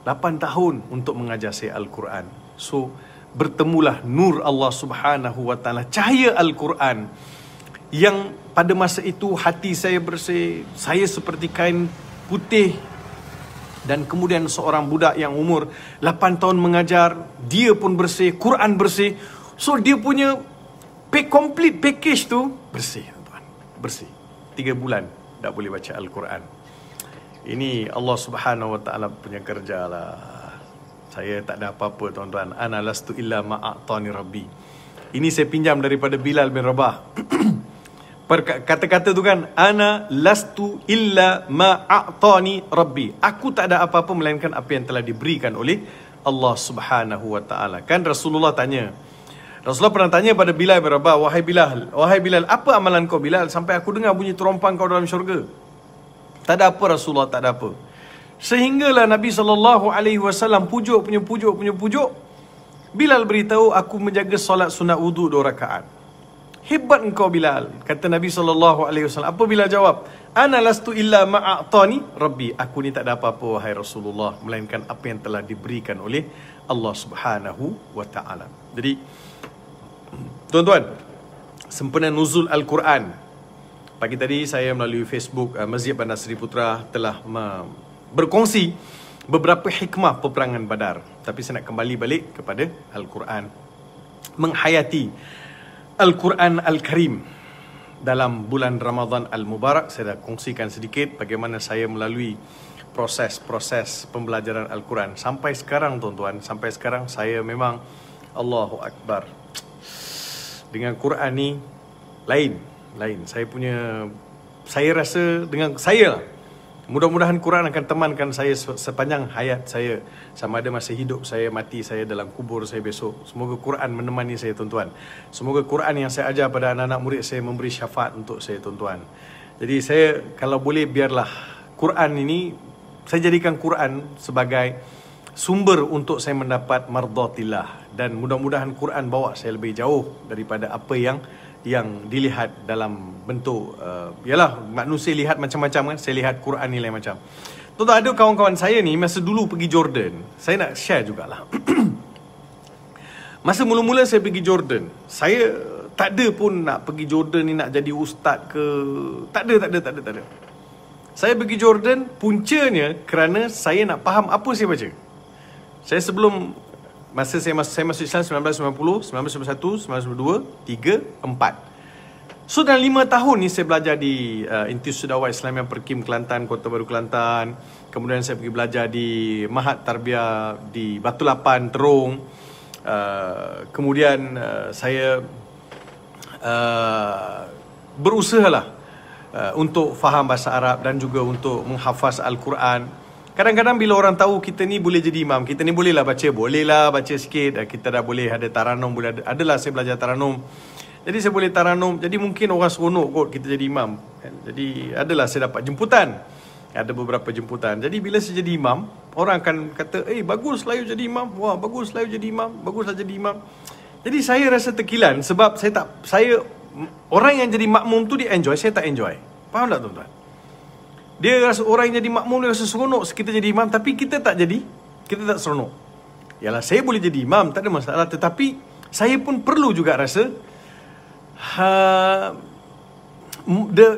8 tahun untuk mengajar saya Al-Quran. So, bertemulah nur Allah Subhanahu Wa Taala, cahaya Al-Quran, yang pada masa itu hati saya bersih, saya seperti kain putih. Dan kemudian seorang budak yang umur 8 tahun mengajar, dia pun bersih, Quran bersih. So, dia punya complete package tu bersih, tuan. Bersih. 3 bulan tak boleh baca Al-Quran. Ini Allah Subhanahu Wa Taala punya kerja lah. Saya tak ada apa-apa tuan-tuan. Ana lastu illa ma'atani Rabbi. Ini saya pinjam daripada Bilal bin Rabah. Kata-kata tu kan, ana lastu illa ma'atani Rabbi. Aku tak ada apa-apa melainkan apa yang telah diberikan oleh Allah Subhanahu Wa Taala. Kan Rasulullah pernah tanya pada Bilal bin Rabah, wahai Bilal, apa amalan kau Bilal sampai aku dengar bunyi terompang kau dalam syurga? Tak ada apa Rasulullah, tak ada apa. Sehinggalah Nabi SAW pujuk. Bilal beritahu, aku menjaga solat sunat wudu 2 rakaat. Hebat engkau Bilal, kata Nabi SAW. Apa Bilal jawab? Ana lastu illa ma'atani Rabbi. Aku ni tak ada apa-apa wahai Rasulullah, melainkan apa yang telah diberikan oleh Allah Subhanahu Wa Taala. Jadi tuan-tuan, sempena nuzul Al-Quran. Pagi tadi saya melalui Facebook Masjid Bandar Seri Putra telah berkongsi beberapa hikmah peperangan Badar. Tapi saya nak kembali balik kepada Al-Quran. Menghayati Al-Quran Al-Karim dalam bulan Ramadan Al-Mubarak. Saya dah kongsikan sedikit bagaimana saya melalui proses pembelajaran Al-Quran. Sampai sekarang tuan-tuan, sampai sekarang saya memang Allahu Akbar. Dengan Quran ni lain. Saya rasa dengan saya, mudah-mudahan Quran akan temankan saya sepanjang hayat saya. Sama ada masa hidup saya, mati saya, dalam kubur saya besok. Semoga Quran menemani saya tuan-tuan. Semoga Quran yang saya ajar pada anak-anak murid saya memberi syafaat untuk saya tuan-tuan. Jadi saya kalau boleh biarlah Quran ini, saya jadikan Quran sebagai sumber untuk saya mendapat mardatillah. Dan mudah-mudahan Quran bawa saya lebih jauh daripada apa yang dilihat dalam bentuk yalah, manusia lihat macam-macam kan. Saya lihat Quran ni lain macam. Tuan-tuan, ada kawan-kawan saya ni masa dulu pergi Jordan. Saya nak share jugalah. Masa mula-mula saya pergi Jordan, saya tak ada pun nak pergi Jordan ni nak jadi ustaz ke. Tak ada. Saya pergi Jordan puncanya kerana saya nak faham apa saya baca. Saya sebelum masa saya masuk Islam 1990, 1991, 1992, 3, 4. So dalam 5 tahun ni saya belajar di Institut Dakwah Islam yang Perkim Kelantan, Kota Baru Kelantan. Kemudian saya pergi belajar di Mahat Tarbiyah di Batu Lapan, Terong. Kemudian saya berusahalah untuk faham bahasa Arab dan juga untuk menghafaz Al-Quran. Kadang-kadang bila orang tahu kita ni boleh jadi imam, kita ni bolehlah baca sikit, kita dah boleh ada taranum, adalah saya belajar taranum. Jadi saya boleh taranum, jadi mungkin orang seronok kot kita jadi imam. Jadi adalah saya dapat jemputan. Ada beberapa jemputan. Jadi bila saya jadi imam, orang akan kata, baguslah you jadi imam. Wah, baguslah you jadi imam. Baguslah jadi imam. Jadi saya rasa terkilan sebab orang yang jadi makmum tu dia enjoy, saya tak enjoy. Faham tak tuan-tuan? Dia rasa orang yang jadi makmum dia rasa seronok kita jadi imam, tapi kita tak seronok. Yalah, saya boleh jadi imam, tak ada masalah, tetapi saya pun perlu juga rasa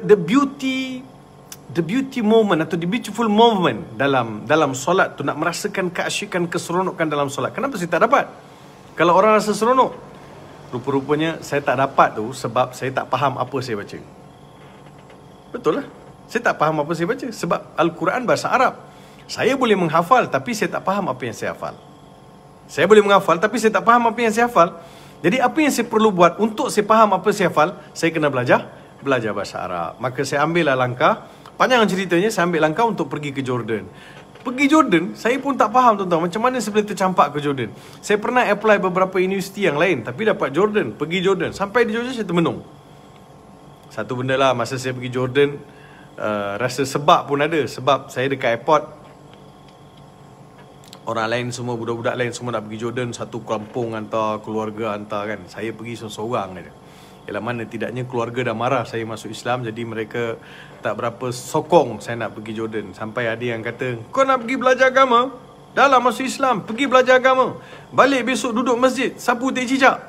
the beauty moment atau the beautiful moment dalam solat tu, nak merasakan keasyikan, keseronokan dalam solat. Kenapa saya tak dapat? Kalau orang rasa seronok, rupa-rupanya saya tak dapat tu sebab saya tak faham apa saya baca. Betul lah, saya tak faham apa saya baca sebab Al-Quran bahasa Arab. Saya boleh menghafal tapi saya tak faham apa yang saya hafal. Saya boleh menghafal tapi saya tak faham apa yang saya hafal. Jadi apa yang saya perlu buat untuk saya faham apa saya hafal? Saya kena belajar bahasa Arab. Maka saya ambillah langkah, panjang ceritanya, saya ambil langkah untuk pergi ke Jordan. Pergi Jordan, saya pun tak faham tuan-tuan, macam mana saya boleh tercampak ke Jordan. Saya pernah apply beberapa universiti yang lain, tapi dapat Jordan. Pergi Jordan, sampai di Jordan saya termenung. Satu benda lah, masa saya pergi Jordan, rasa sebab pun ada. Sebab saya dekat airport, orang lain semua, budak-budak lain semua nak pergi Jordan, satu kampung hantar, keluarga hantar kan. Saya pergi seorang-seorang saja. Ialah mana tidaknya keluarga dah marah saya masuk Islam, jadi mereka tak berapa sokong saya nak pergi Jordan. Sampai ada yang kata, kau nak pergi belajar agama? Dah lah masuk Islam, pergi belajar agama. Balik besok duduk masjid, sapu tak cicak.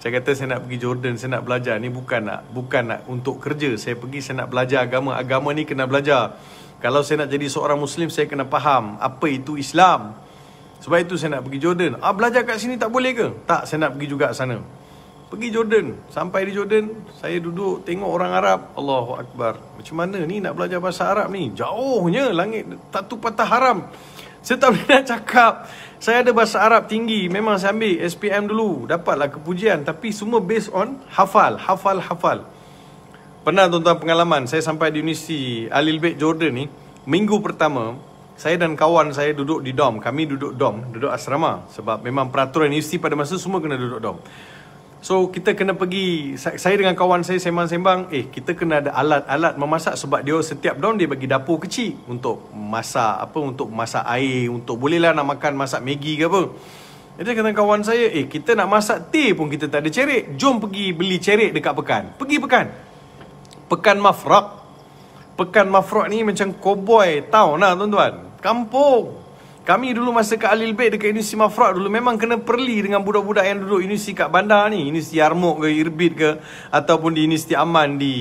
Saya kata saya nak pergi Jordan, saya nak belajar. Ni bukan nak untuk kerja. Saya pergi, saya nak belajar agama. Agama ni kena belajar. Kalau saya nak jadi seorang Muslim, saya kena faham apa itu Islam. Sebab itu saya nak pergi Jordan. Belajar kat sini tak boleh ke? Tak, saya nak pergi juga sana. Pergi Jordan. Sampai di Jordan, saya duduk tengok orang Arab. Allahu Akbar. Macam mana ni nak belajar bahasa Arab ni? Jauhnya langit tak tu patah haram. Saya tak boleh nak cakap saya ada bahasa Arab tinggi. Memang saya ambil SPM dulu, dapatlah kepujian. Tapi semua based on hafal. Pernah tuan-tuan pengalaman, saya sampai di Universiti Al-Ilbek Jordan ni, minggu pertama, saya dan kawan saya duduk di dom. Kami duduk dom, duduk asrama. Sebab memang peraturan universiti pada masa semua kena duduk dom. So kita kena pergi, saya dengan kawan saya sembang-sembang, kita kena ada alat-alat memasak. Sebab dia setiap dom dia bagi dapur kecil untuk masak untuk masak air, untuk bolehlah nak makan, masak Maggi ke apa. Jadi kata kawan saya, kita nak masak teh pun kita tak ada cerik. Jom pergi beli cerik dekat Pekan. Pergi Pekan Mafraq. Pekan Mafraq ni macam cowboy town lah tuan-tuan. Kampung. Kami dulu masa kat Al-Ilbek dekat Universiti Mafraq dulu memang kena perli dengan budak-budak yang duduk universiti kat bandar ni, Universiti Yarmouk ke, Irbit ke, ataupun di Universiti Aman, di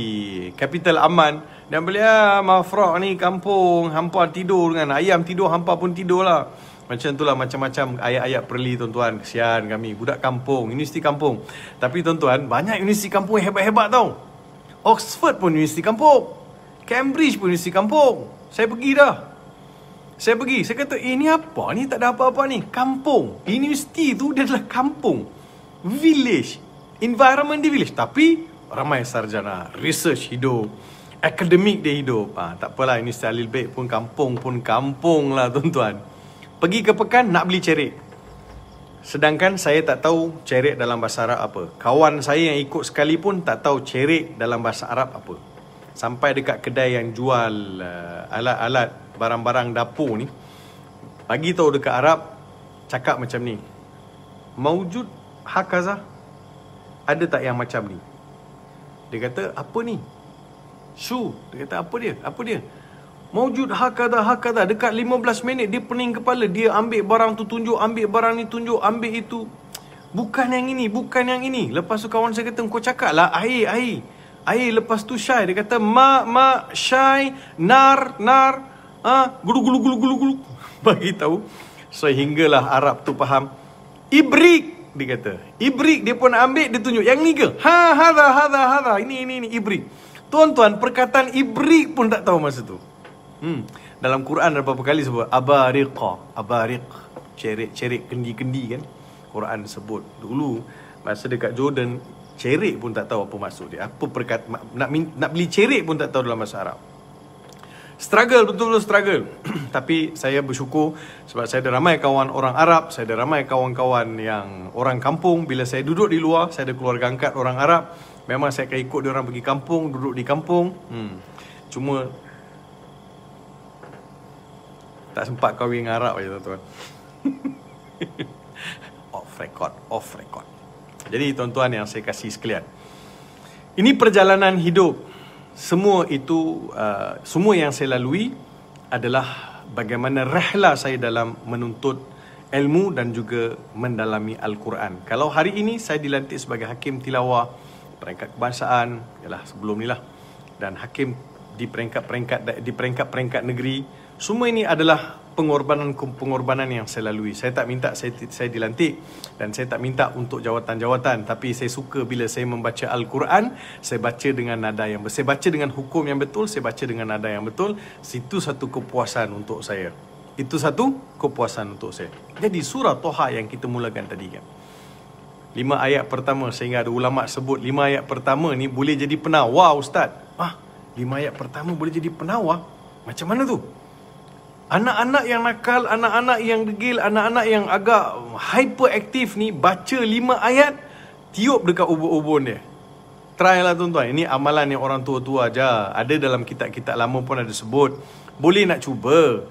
Capital Aman. Dan beliau Mafraq ni kampung, hampa tidur dengan ayam tidur, hampa pun tidur lah. Macam tu lah, macam-macam ayat-ayat perli tuan-tuan. Kesian kami, budak kampung, universiti kampung. Tapi tuan-tuan, banyak universiti kampung yang hebat-hebat tau. Oxford pun universiti kampung, Cambridge pun universiti kampung. Saya kata, ni apa ni, tak ada apa-apa ni. Kampung, universiti tu dia adalah kampung, village, environment di village. Tapi ramai sarjana, research hidup, akademik dia hidup. Tak apalah, Universiti Al-Ilbek pun kampung lah tuan-tuan. Pergi ke Pekan nak beli cerik. Sedangkan saya tak tahu cerik dalam bahasa Arab apa. Kawan saya yang ikut sekali pun tak tahu cerik dalam bahasa Arab apa. Sampai dekat kedai yang jual alat-alat, barang-barang dapur ni, bagi tahu dekat Arab, cakap macam ni, maujud hakaza, ada tak yang macam ni? Dia kata, apa ni? Shu. Dia kata, apa dia? Maujud hakaza. Dekat 15 minit dia pening kepala. Dia ambil barang tu tunjuk, ambil barang ni tunjuk, ambil itu. Bukan yang ini. Lepas tu kawan saya kata, kau cakap lah air. Lepas tu syai. Dia kata, syai, nar, gulu. Bagi tahu. Sehinggalah Arab tu faham. Ibrik, dia kata. Ibrik, dia pun ambil, dia tunjuk. Yang ni ke? Hadha. Ini ibrik. Tuan-tuan, perkataan ibrik pun tak tahu masa tu. Dalam Quran ada berapa kali sebut abariq, cerik, kendi-kendi kan. Quran sebut. Dulu masa dekat Jordan, cerik pun tak tahu apa maksud dia. Apa nak beli cerik pun tak tahu dalam bahasa Arab. Struggle, betul-betul struggle. Tapi saya bersyukur sebab saya ada ramai kawan orang Arab, saya ada ramai kawan-kawan yang orang kampung. Bila saya duduk di luar, saya ada keluarga angkat orang Arab. Memang saya akan ikut dia orang pergi kampung, duduk di kampung. Cuma tak sempat kahwin dengan Arab je tuan-tuan. off record. Jadi tuan-tuan yang saya kasih sekalian, ini perjalanan hidup. Semua itu, semua yang saya lalui adalah bagaimana rehla saya dalam menuntut ilmu dan juga mendalami Al-Quran. Kalau hari ini saya dilantik sebagai hakim tilawah peringkat kebangsaan, ialah sebelum ni lah, dan hakim di peringkat negeri, semua ini adalah pengorbanan yang saya lalui. Saya tak minta saya dilantik, dan saya tak minta untuk jawatan-jawatan, tapi saya suka bila saya membaca Al-Quran, saya baca dengan nada yang betul, saya baca dengan hukum yang betul, saya baca dengan nada yang betul. Itu satu kepuasan untuk saya. Itu satu kepuasan untuk saya. Jadi surah Toha yang kita mulakan tadi kan, 5 ayat pertama, sehingga ada ulama sebut 5 ayat pertama ni boleh jadi penawar, Ustaz. 5 ayat pertama boleh jadi penawar? Macam mana tu? Anak-anak yang nakal, anak-anak yang degil, anak-anak yang agak hyperaktif ni, baca 5 ayat, tiup dekat ubun-ubun dia. Try lah tuan-tuan. Ini amalan yang orang tua-tua aja. Ada dalam kitab-kitab lama pun ada sebut. Boleh nak cuba.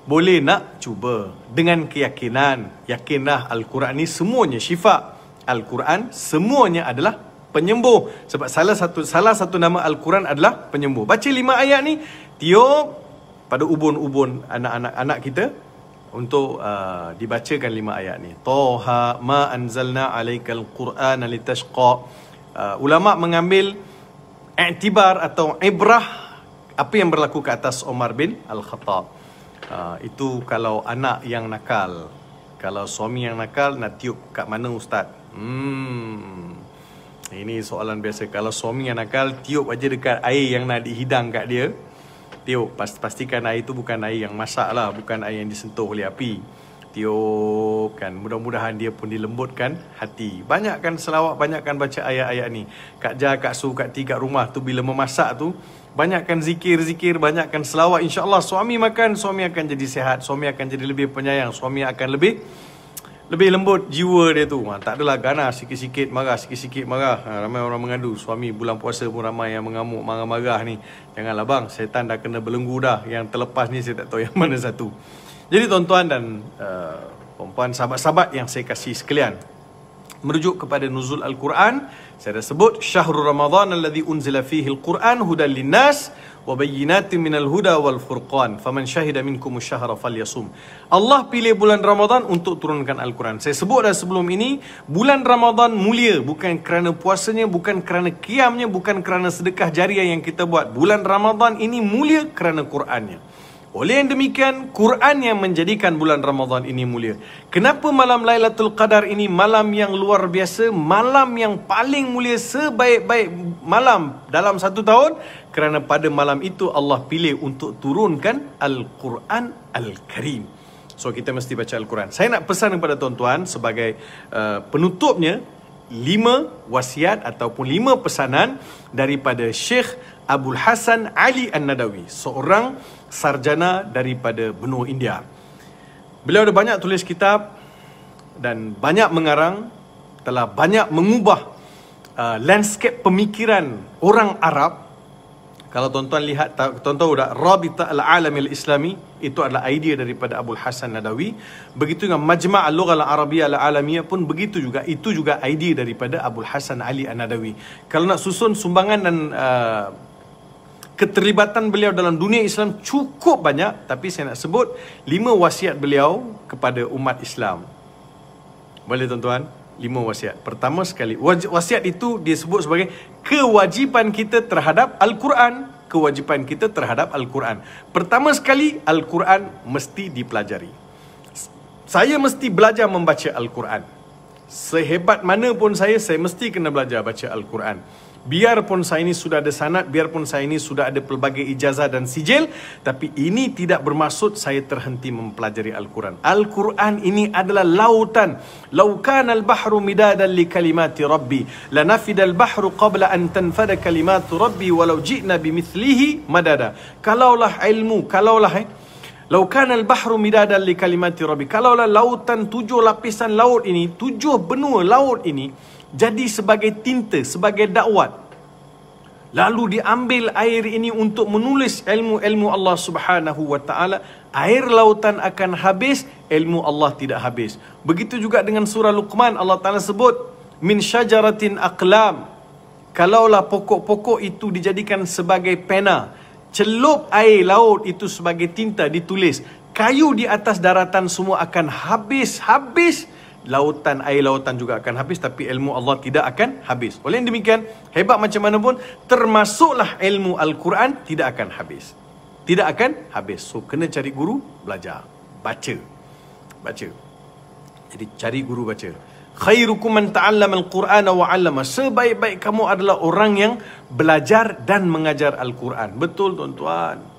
Boleh nak cuba. Dengan keyakinan. Yakinlah Al-Quran ni semuanya syifa. Al-Quran semuanya adalah penyembuh. Sebab salah satu nama Al-Quran adalah penyembuh. Baca 5 ayat ni, tiup pada ubun-ubun anak-anak kita untuk dibacakan 5 ayat ni. Toha ma anzalna alaikal Qur'ana litashqa. Ulama mengambil iktibar atau ibrah apa yang berlaku ke atas Umar bin Al-Khattab. Itu kalau anak yang nakal. Kalau suami yang nakal, nak tiup kat mana Ustaz? Ini soalan biasa. Kalau suami yang nakal, tiup aja dekat air yang nak dihidang kat dia. Tiup, pastikan air itu bukan air yang masak lah, bukan air yang disentuh oleh api. Tiup kan, mudah-mudahan dia pun dilembutkan hati. Banyakkan selawat, banyakkan baca ayat-ayat ni. Kak Jah, Kak Su, Kak Ti kat rumah tu bila memasak tu, banyakkan zikir-zikir, banyakkan selawat. InsyaAllah suami makan, suami akan jadi sihat, suami akan jadi lebih penyayang, suami akan lebih lembut jiwa dia tu. Tak adalah ganas, sikit-sikit marah, sikit-sikit marah. Ramai orang mengadu, suami bulan puasa pun ramai yang mengamuk, marah-marah ni. Janganlah bang, setan dah kena belenggu dah. Yang terlepas ni saya tak tahu yang mana satu. Jadi tuan-tuan dan perempuan, sahabat-sahabat yang saya kasih sekalian, merujuk kepada nuzul Al-Quran, saya dah sebut syahrul Ramadan alladhi unzila fihi Al-Quran hudan linnas wa bayyinatin minal huda wal furqan faman syahida minkum asyhara falyasum. Allah pilih bulan Ramadan untuk turunkan Al-Quran. Saya sebut dah sebelum ini, bulan Ramadan mulia bukan kerana puasanya, bukan kerana qiyamnya, bukan kerana sedekah jariah yang kita buat. Bulan Ramadan ini mulia kerana Qurannya. Oleh yang demikian, Quran yang menjadikan bulan Ramadan ini mulia. Kenapa malam Lailatul Qadar ini malam yang luar biasa, malam yang paling mulia, sebaik-baik malam dalam satu tahun? Kerana pada malam itu Allah pilih untuk turunkan Al-Quran Al-Karim. So kita mesti baca Al-Quran. Saya nak pesan kepada tuan-tuan sebagai penutupnya, 5 wasiat ataupun 5 pesanan daripada Syekh Abdul Hasan Ali An-Nadawi, seorang sarjana daripada benua India. Beliau ada banyak tulis kitab dan banyak mengarang, telah banyak mengubah landscape pemikiran orang Arab. Kalau tuan-tuan lihat, tuan tahu tak, Rabita Al-Alam Al-Islami itu adalah idea daripada Abdul Hasan Nadawi. Begitu dengan Majma' Al-Lughah Al-Arabiyyah Al-Alamiyah pun begitu juga. Itu juga idea daripada Abdul Hasan Ali An-Nadawi. Kalau nak susun sumbangan dan keterlibatan beliau dalam dunia Islam cukup banyak, tapi saya nak sebut 5 wasiat beliau kepada umat Islam. Boleh tuan-tuan? 5 wasiat. Pertama sekali, wasiat itu disebut sebagai kewajipan kita terhadap Al-Quran. Kewajipan kita terhadap Al-Quran. Pertama sekali, Al-Quran mesti dipelajari. Saya mesti belajar membaca Al-Quran. Sehebat mana pun saya mesti kena belajar baca Al-Quran. Biarpun saya ini sudah ada sanad, biarpun saya ini sudah ada pelbagai ijazah dan sijil, tapi ini tidak bermaksud saya terhenti mempelajari Al-Quran. Al-Quran ini adalah lautan. Lau kana al-bahru midadan li kalimati rabbi lanafida al-bahru qabla an tanfada kalimatu rabbi walau ji'na bimithlihi madada. Kalaulah ilmu, lau kana al-bahru midadan li kalimati rabbi, kalaulah lautan 7 lapisan laut ini, 7 benua laut ini jadi sebagai tinta, sebagai dakwat, lalu diambil air ini untuk menulis ilmu-ilmu Allah Subhanahu wa ta'ala, air lautan akan habis, ilmu Allah tidak habis. Begitu juga dengan surah Luqman, Allah Ta'ala sebut, min syajaratin aqlam. Kalaulah pokok-pokok itu dijadikan sebagai pena, celup air laut itu sebagai tinta ditulis, kayu di atas daratan semua akan habis. Lautan, air lautan juga akan habis, tapi ilmu Allah tidak akan habis. Oleh yang demikian, hebat macam mana pun, termasuklah ilmu Al-Quran tidak akan habis. Tidak akan habis. So, kena cari guru, belajar. Baca. Jadi, cari guru baca. Khairukum man ta'allama al-Qur'ana wa 'allama. Sebaik-baik kamu adalah orang yang belajar dan mengajar Al-Quran. Betul, tuan-tuan.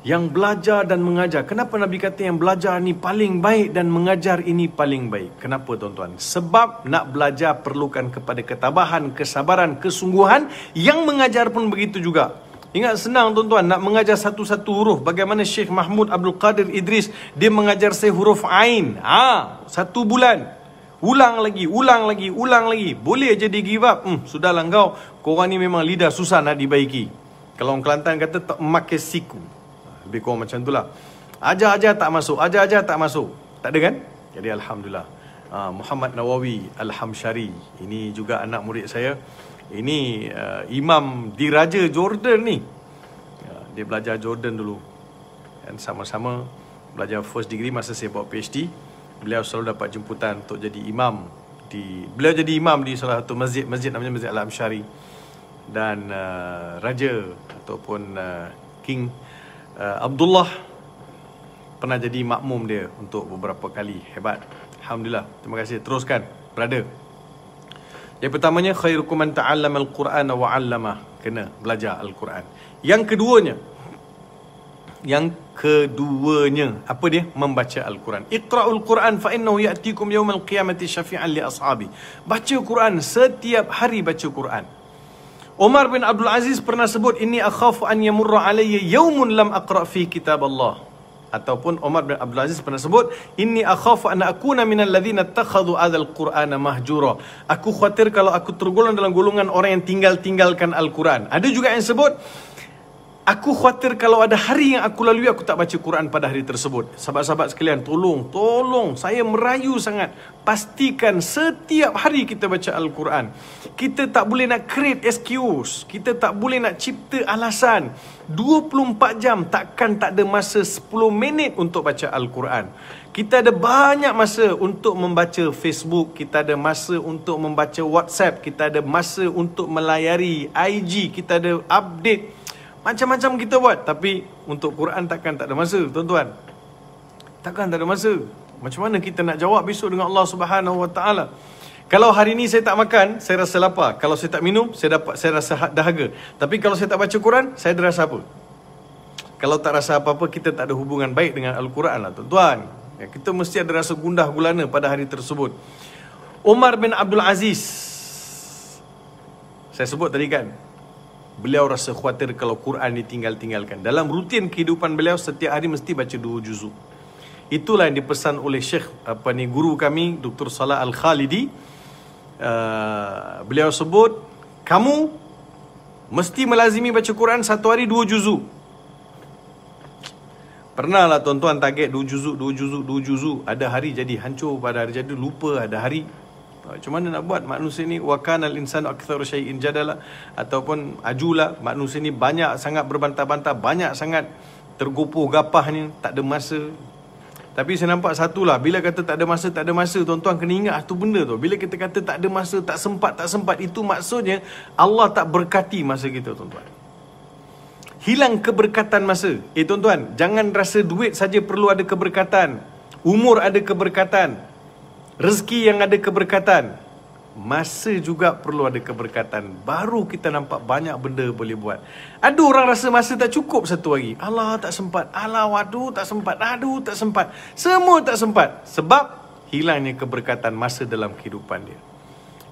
Yang belajar dan mengajar. Kenapa Nabi kata yang belajar ni paling baik dan mengajar ini paling baik? Kenapa tuan-tuan? Sebab nak belajar perlukan kepada ketabahan, kesabaran, kesungguhan. Yang mengajar pun begitu juga. Ingat, senang tuan-tuan nak mengajar satu-satu huruf. Bagaimana Syekh Mahmud Abdul Qadir Idris, dia mengajar saya huruf Ain. 1 bulan. Ulang lagi. Boleh je dia give up. Sudahlah korang ni memang lidah susah nak dibaiki. Kalau orang Kelantan kata tak makan siku. Lebih kurang macam itulah. Ajar-ajar tak masuk. Tak ada kan? Jadi Alhamdulillah. Muhammad Nawawi Al-Hamshari, ini juga anak murid saya. Ini imam di Raja Jordan ni. Dia belajar Jordan dulu. Dan sama-sama belajar first degree masa saya buat PhD. Beliau selalu dapat jemputan untuk jadi imam. Beliau jadi imam di salah satu masjid namanya Masjid Al-Hamshari. Dan Raja ataupun King Abdullah pernah jadi makmum dia untuk beberapa kali. Hebat. Alhamdulillah. Terima kasih. Teruskan, brother. Yang pertamanya, khairukum man ta'allama al-Qur'ana wa 'allama. Kena belajar Al-Quran. Yang keduanya, apa dia? Membaca Al-Quran. Iqra'ul Quran fa innahu ya'tikum yawmal qiyamati syafi'an li ashabi. Baca Quran, setiap hari baca Quran. Umar bin Abdul Aziz pernah sebut, inni akhafu an yamurra alayya yawmun lam aqra' fi kitab Allah. Ataupun Umar bin Abdul Aziz pernah sebut, inni akhafu an akuna minal ladzina ittakhadhu adzal Qur'ana mahjura. Aku khawatir kalau aku tergolong dalam golongan orang yang tinggalkan Al-Quran. Ada juga yang sebut, aku khawatir kalau ada hari yang aku lalui, aku tak baca Quran pada hari tersebut. Sahabat-sahabat sekalian, tolong, saya merayu sangat. Pastikan setiap hari kita baca Al-Quran. Kita tak boleh nak create excuse. Kita tak boleh nak cipta alasan. 24 jam takkan tak ada masa 10 minit untuk baca Al-Quran. Kita ada banyak masa untuk membaca Facebook. Kita ada masa untuk membaca WhatsApp. Kita ada masa untuk melayari IG. Kita ada update. Macam-macam kita buat. Tapi untuk Quran takkan tak ada masa, tuan-tuan. Takkan tak ada masa. Macam mana kita nak jawab besok dengan Allah Subhanahu Wa Taala? Kalau hari ni saya tak makan, saya rasa lapar. Kalau saya tak minum, saya rasa dahaga. Tapi kalau saya tak baca Quran, saya ada rasa apa? Kalau tak rasa apa-apa, kita tak ada hubungan baik dengan Al-Quran lah, tuan-tuan. Kita mesti ada rasa gundah gulana pada hari tersebut. Umar bin Abdul Aziz, saya sebut tadi kan, beliau rasa khawatir kalau Quran ditinggalkan. Dalam rutin kehidupan beliau, setiap hari mesti baca 2 juzuk. Itulah yang dipesan oleh Syekh guru kami, Dr. Salah Al-Khalidi. Beliau sebut, kamu mesti melazimi baca Quran 1 hari 2 juzuk. Pernah lah tuan-tuan target 2 juzuk. Ada hari jadi hancur, pada hari jadi lupa, ada hari. Macam mana nak buat? Manusia ni wa kana al-insanu aktsaru syai'in jadala, ataupun ajula. Manusia ni banyak sangat berbantah-bantah, banyak sangat tergopoh gapah ni, tak ada masa. Tapi saya nampak satulah, bila kata tak ada masa, tuan-tuan kena ingat satu benda tu. Bila kita kata tak ada masa, tak sempat, itu maksudnya Allah tak berkati masa kita, tuan-tuan. Hilang keberkatan masa. Tuan-tuan, jangan rasa duit saja perlu ada keberkatan. Umur ada keberkatan. Rezeki yang ada keberkatan. Masa juga perlu ada keberkatan. Baru kita nampak banyak benda boleh buat. Ada orang rasa masa tak cukup 1 hari. Allah tak sempat. Waduh tak sempat. Aduh tak sempat. Semua tak sempat. Sebab hilangnya keberkatan masa dalam kehidupan dia.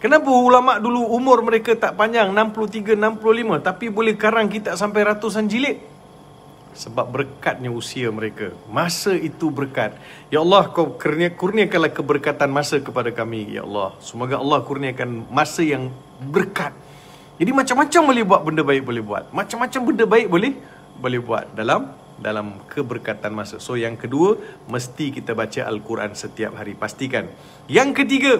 Kenapa ulama' dulu umur mereka tak panjang, 63, 65, tapi boleh karang kita sampai ratusan jilid? Sebab berkatnya usia mereka. Masa itu berkat. Ya Allah, kau kurniakanlah keberkatan masa kepada kami. Ya Allah, semoga Allah kurniakan masa yang berkat. Jadi macam-macam boleh buat benda baik boleh buat. Macam-macam benda baik boleh buat dalam dalam keberkatan masa. So yang kedua, mesti kita baca Al-Quran setiap hari, pastikan. Yang ketiga,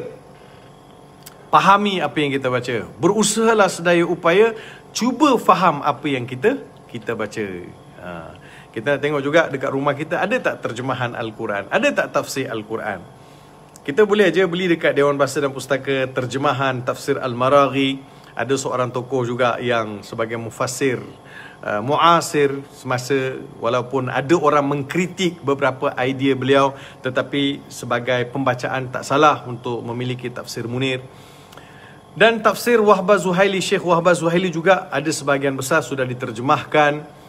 fahami apa yang kita baca. Berusahalah sedaya upaya cuba faham apa yang kita baca. Kita tengok juga dekat rumah kita, ada tak terjemahan Al-Quran, ada tak tafsir Al-Quran. Kita boleh aja beli dekat Dewan Bahasa dan Pustaka terjemahan tafsir Al-Maraghi. Ada seorang tokoh juga yang sebagai mufassir muasir semasa, walaupun ada orang mengkritik beberapa idea beliau, tetapi sebagai pembacaan tak salah untuk memiliki tafsir Munir. Dan tafsir Wahbah Zuhaili, Syekh Wahbah Zuhaili juga ada sebahagian besar sudah diterjemahkan.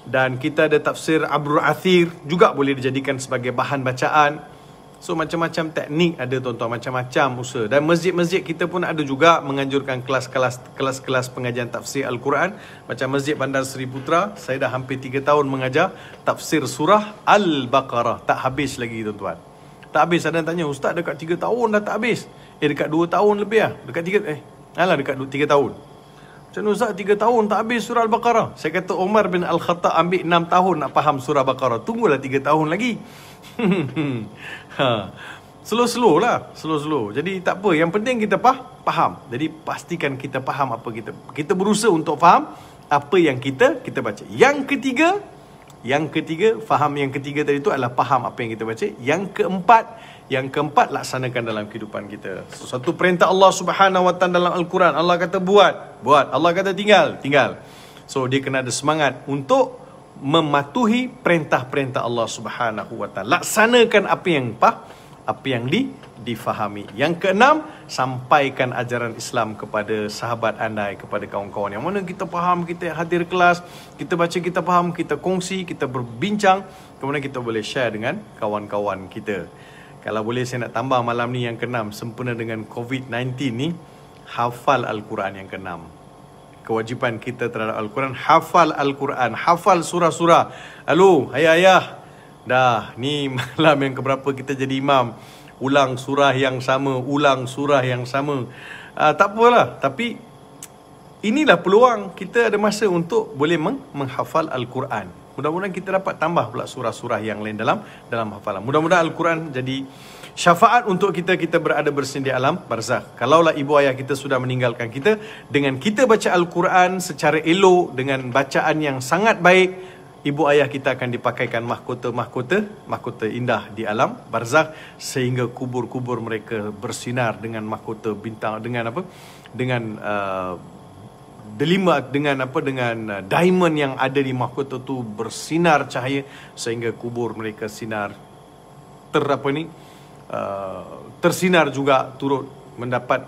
Dan kita ada tafsir Abdul Athir juga boleh dijadikan sebagai bahan bacaan. So macam-macam teknik ada tuan-tuan, macam-macam usaha. Dan masjid-masjid kita pun ada juga menganjurkan kelas-kelas pengajian tafsir Al-Quran. Macam Masjid Bandar Seri Putra, saya dah hampir 3 tahun mengajar tafsir surah Al-Baqarah. Tak habis lagi tuan-tuan. Tak habis. Ada yang tanya, Ustaz dekat 3 tahun dah tak habis. Dekat 2 tahun lebih lah. Dekat 3 tahun. Macam Ustaz 3 tahun tak habis surah Al-Baqarah. Saya kata Umar bin Al-Khattab ambil 6 tahun nak faham surah Al-Baqarah. Tunggulah 3 tahun lagi. Slow-slow lah. Slow-slow. Jadi tak apa. Yang penting kita faham. Jadi pastikan kita faham apa kita berusaha untuk faham apa yang kita baca. Yang ketiga, faham yang ketiga tadi itu adalah faham apa yang kita baca. Yang keempat, laksanakan dalam kehidupan kita. Satu perintah Allah Subhanahu Wa Taala dalam Al-Quran. Allah kata buat. Allah kata tinggal. So dia kena ada semangat untuk mematuhi perintah-perintah Allah Subhanahu Wa Taala. Laksanakan apa yang difahami. Yang keenam, sampaikan ajaran Islam kepada sahabat andai, kepada kawan-kawan yang mana kita faham, kita hadir kelas, kita baca, kita faham, kita kongsi, kita berbincang, kemudian kita boleh share dengan kawan-kawan kita. Kalau boleh saya nak tambah malam ni yang keenam, sempena dengan COVID-19 ni, hafal Al-Quran yang keenam. Kewajipan kita terhadap Al-Quran, hafal Al-Quran, hafal surah-surah. Halo, ayah, dah ni malam yang keberapa kita jadi imam, ulang surah yang sama. Tak apalah, tapi inilah peluang kita, ada masa untuk boleh menghafal Al-Quran. Mudah-mudahan kita dapat tambah pula surah-surah yang lain dalam hafalan. Mudah-mudahan Al-Quran jadi syafaat untuk kita berada bersendiri alam barzakh. Kalaulah ibu ayah kita sudah meninggalkan kita, dengan kita baca Al-Quran secara elok, dengan bacaan yang sangat baik, ibu ayah kita akan dipakaikan mahkota indah di alam barzakh, sehingga kubur-kubur mereka bersinar dengan mahkota bintang, dengan delima, dengan diamond yang ada di mahkota tu bersinar cahaya, sehingga kubur mereka sinar tersinar juga, turut mendapat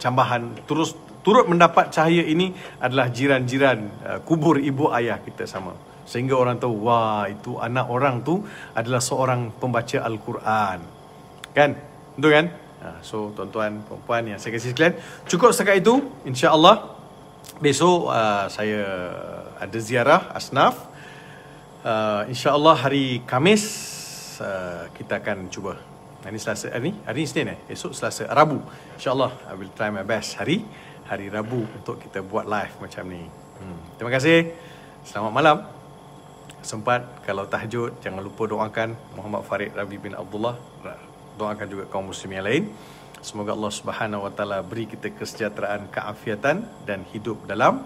cambahan, turut mendapat cahaya. Ini adalah jiran-jiran kubur ibu ayah kita sama, sehingga orang tahu, wah, itu anak orang tu adalah seorang pembaca Al-Quran. Kan? Betul kan? So tuan-tuan, puan-puan yang saya kasih sekalian, cukup setakat itu. InsyaAllah besok saya ada ziarah asnaf. InsyaAllah hari Khamis kita akan cuba. Hari Selasa, hari Isnin esok Selasa, Rabu. InsyaAllah I will try my best hari Rabu untuk kita buat live macam ni. Terima kasih. Selamat malam. Sempat kalau tahajud, jangan lupa doakan Muhammad Farid Rabi bin Abdullah. Doakan juga kaum muslim yang lain. Semoga Allah Subhanahu Wa Taala beri kita kesejahteraan, keafiatan dan hidup dalam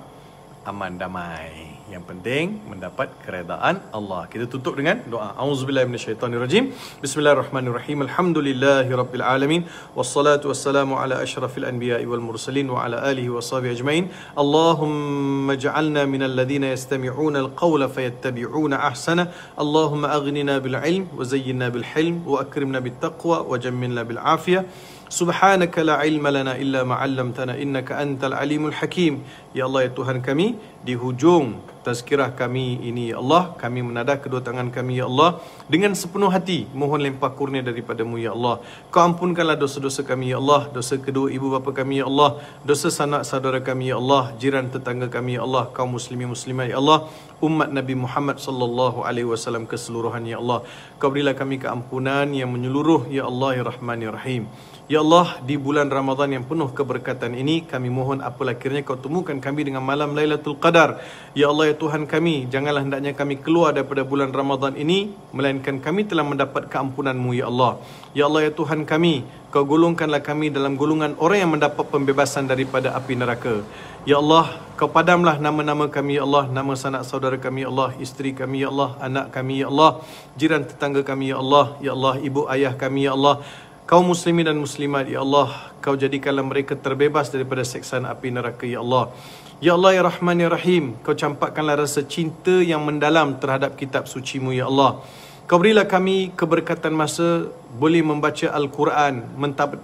aman damai. Yang penting mendapat keredaan Allah. Kita tutup dengan doa. Auzubillahi minasyaitonirrajim. Bismillahirrahmanirrahim. Alhamdulillahirabbil alamin. Wassalatu wassalamu ala asyrafil anbiya'i wal mursalin wa ala alihi washabihi ajmain. Allahumma ij'alna minal ladzina yastami'una al-qawla fayattabi'una ahsana. Allahumma aghnina bil ilm wa zayyinna bil hilm wa akrimna bit taqwa wa jammilna bil afiyah. Subhanaka la ilma lana illa ma 'allamtana innaka antal alimul hakim. Ya Allah, ya Tuhan kami, di hujung tazkirah kami ini, ya Allah, kami menadah kedua tangan kami, ya Allah, dengan sepenuh hati mohon limpah kurnia daripada-Mu, ya Allah. Kau ampunkanlah dosa-dosa kami, ya Allah, dosa kedua ibu bapa kami, ya Allah, dosa sanak saudara kami, ya Allah, jiran tetangga kami, ya Allah, kaum muslimin muslimat, ya Allah, umat Nabi Muhammad sallallahu alaihi wasallam keseluruhan, ya Allah. Kau berilah kami keampunan yang menyeluruh, ya Allah, ya Rahman, ya Rahim. Ya Allah, di bulan Ramadan yang penuh keberkatan ini, kami mohon apalah kiranya Kau temukan kami dengan malam Lailatul Qadar. Ya Allah, ya Tuhan kami, janganlah hendaknya kami keluar daripada bulan Ramadan ini melainkan kami telah mendapat keampunan-Mu ya Allah. Ya Allah ya Tuhan kami, Kau golongkanlah kami dalam golongan orang yang mendapat pembebasan daripada api neraka. Ya Allah, Kau padamlah nama-nama kami ya Allah, nama sanak saudara kami ya Allah, isteri kami ya Allah, anak kami ya Allah, jiran tetangga kami ya Allah, ya Allah, ibu ayah kami ya Allah, kaum muslimin dan muslimat ya Allah, Kau jadikanlah mereka terbebas daripada siksaan api neraka ya Allah. Ya Allah ya Rahman ya Rahim, Kau campakkanlah rasa cinta yang mendalam terhadap kitab suci-Mu ya Allah. Kau berilah kami keberkatan masa boleh membaca Al-Quran,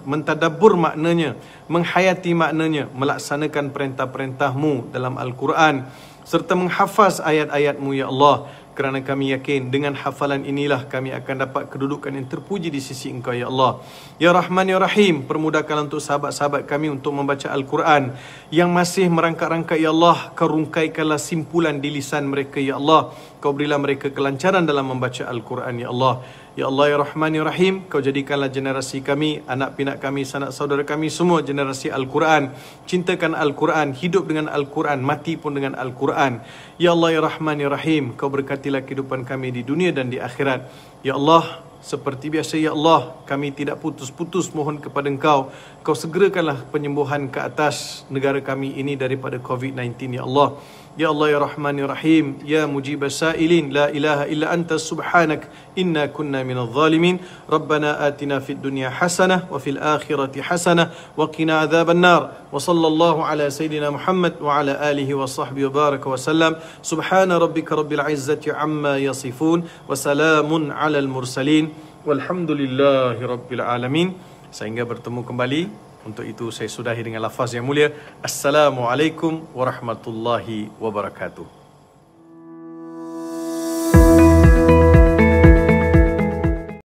mentadabbur maknanya, menghayati maknanya, melaksanakan perintah-perintah-Mu dalam Al-Quran, serta menghafaz ayat-ayat-Mu ya Allah. Kerana kami yakin dengan hafalan inilah kami akan dapat kedudukan yang terpuji di sisi Engkau ya Allah. Ya Rahman ya Rahim, permudahkanlah untuk sahabat-sahabat kami untuk membaca Al-Quran yang masih merangkak-rangkak ya Allah. Kau rungkaikanlah simpulan di lisan mereka ya Allah. Kau berilah mereka kelancaran dalam membaca Al-Quran ya Allah. Ya Allah ya Rahman ya Rahim, Kau jadikanlah generasi kami, anak pinak kami, sanak saudara kami semua generasi Al-Quran. Cintakan Al-Quran, hidup dengan Al-Quran, mati pun dengan Al-Quran. Ya Allah ya Rahman ya Rahim, Kau berkatilah kehidupan kami di dunia dan di akhirat. Ya Allah, seperti biasa ya Allah, kami tidak putus-putus mohon kepada Engkau, Kau segerakanlah penyembuhan ke atas negara kami ini daripada COVID-19 ya Allah. Ya Allah ya Rahman ya Rahim, Ya mujibas sa'ilin, la ilaha illa anta subhanak, inna kunna minal zalimin. Rabbana atina fid dunya hasanah, wa fil akhirati hasanah, wa qina adhaban nar. Wa sallallahu ala Sayyidina Muhammad wa ala alihi wa sahbihi wa baraka wa sallam. Subhana rabbika rabbil izzati amma yasifun, wa salamun ala al-mursalin, walhamdulillahi rabbil alamin. Sehingga bertemu kembali. Untuk itu saya sudahi dengan lafaz yang mulia. Assalamualaikum warahmatullahi wabarakatuh.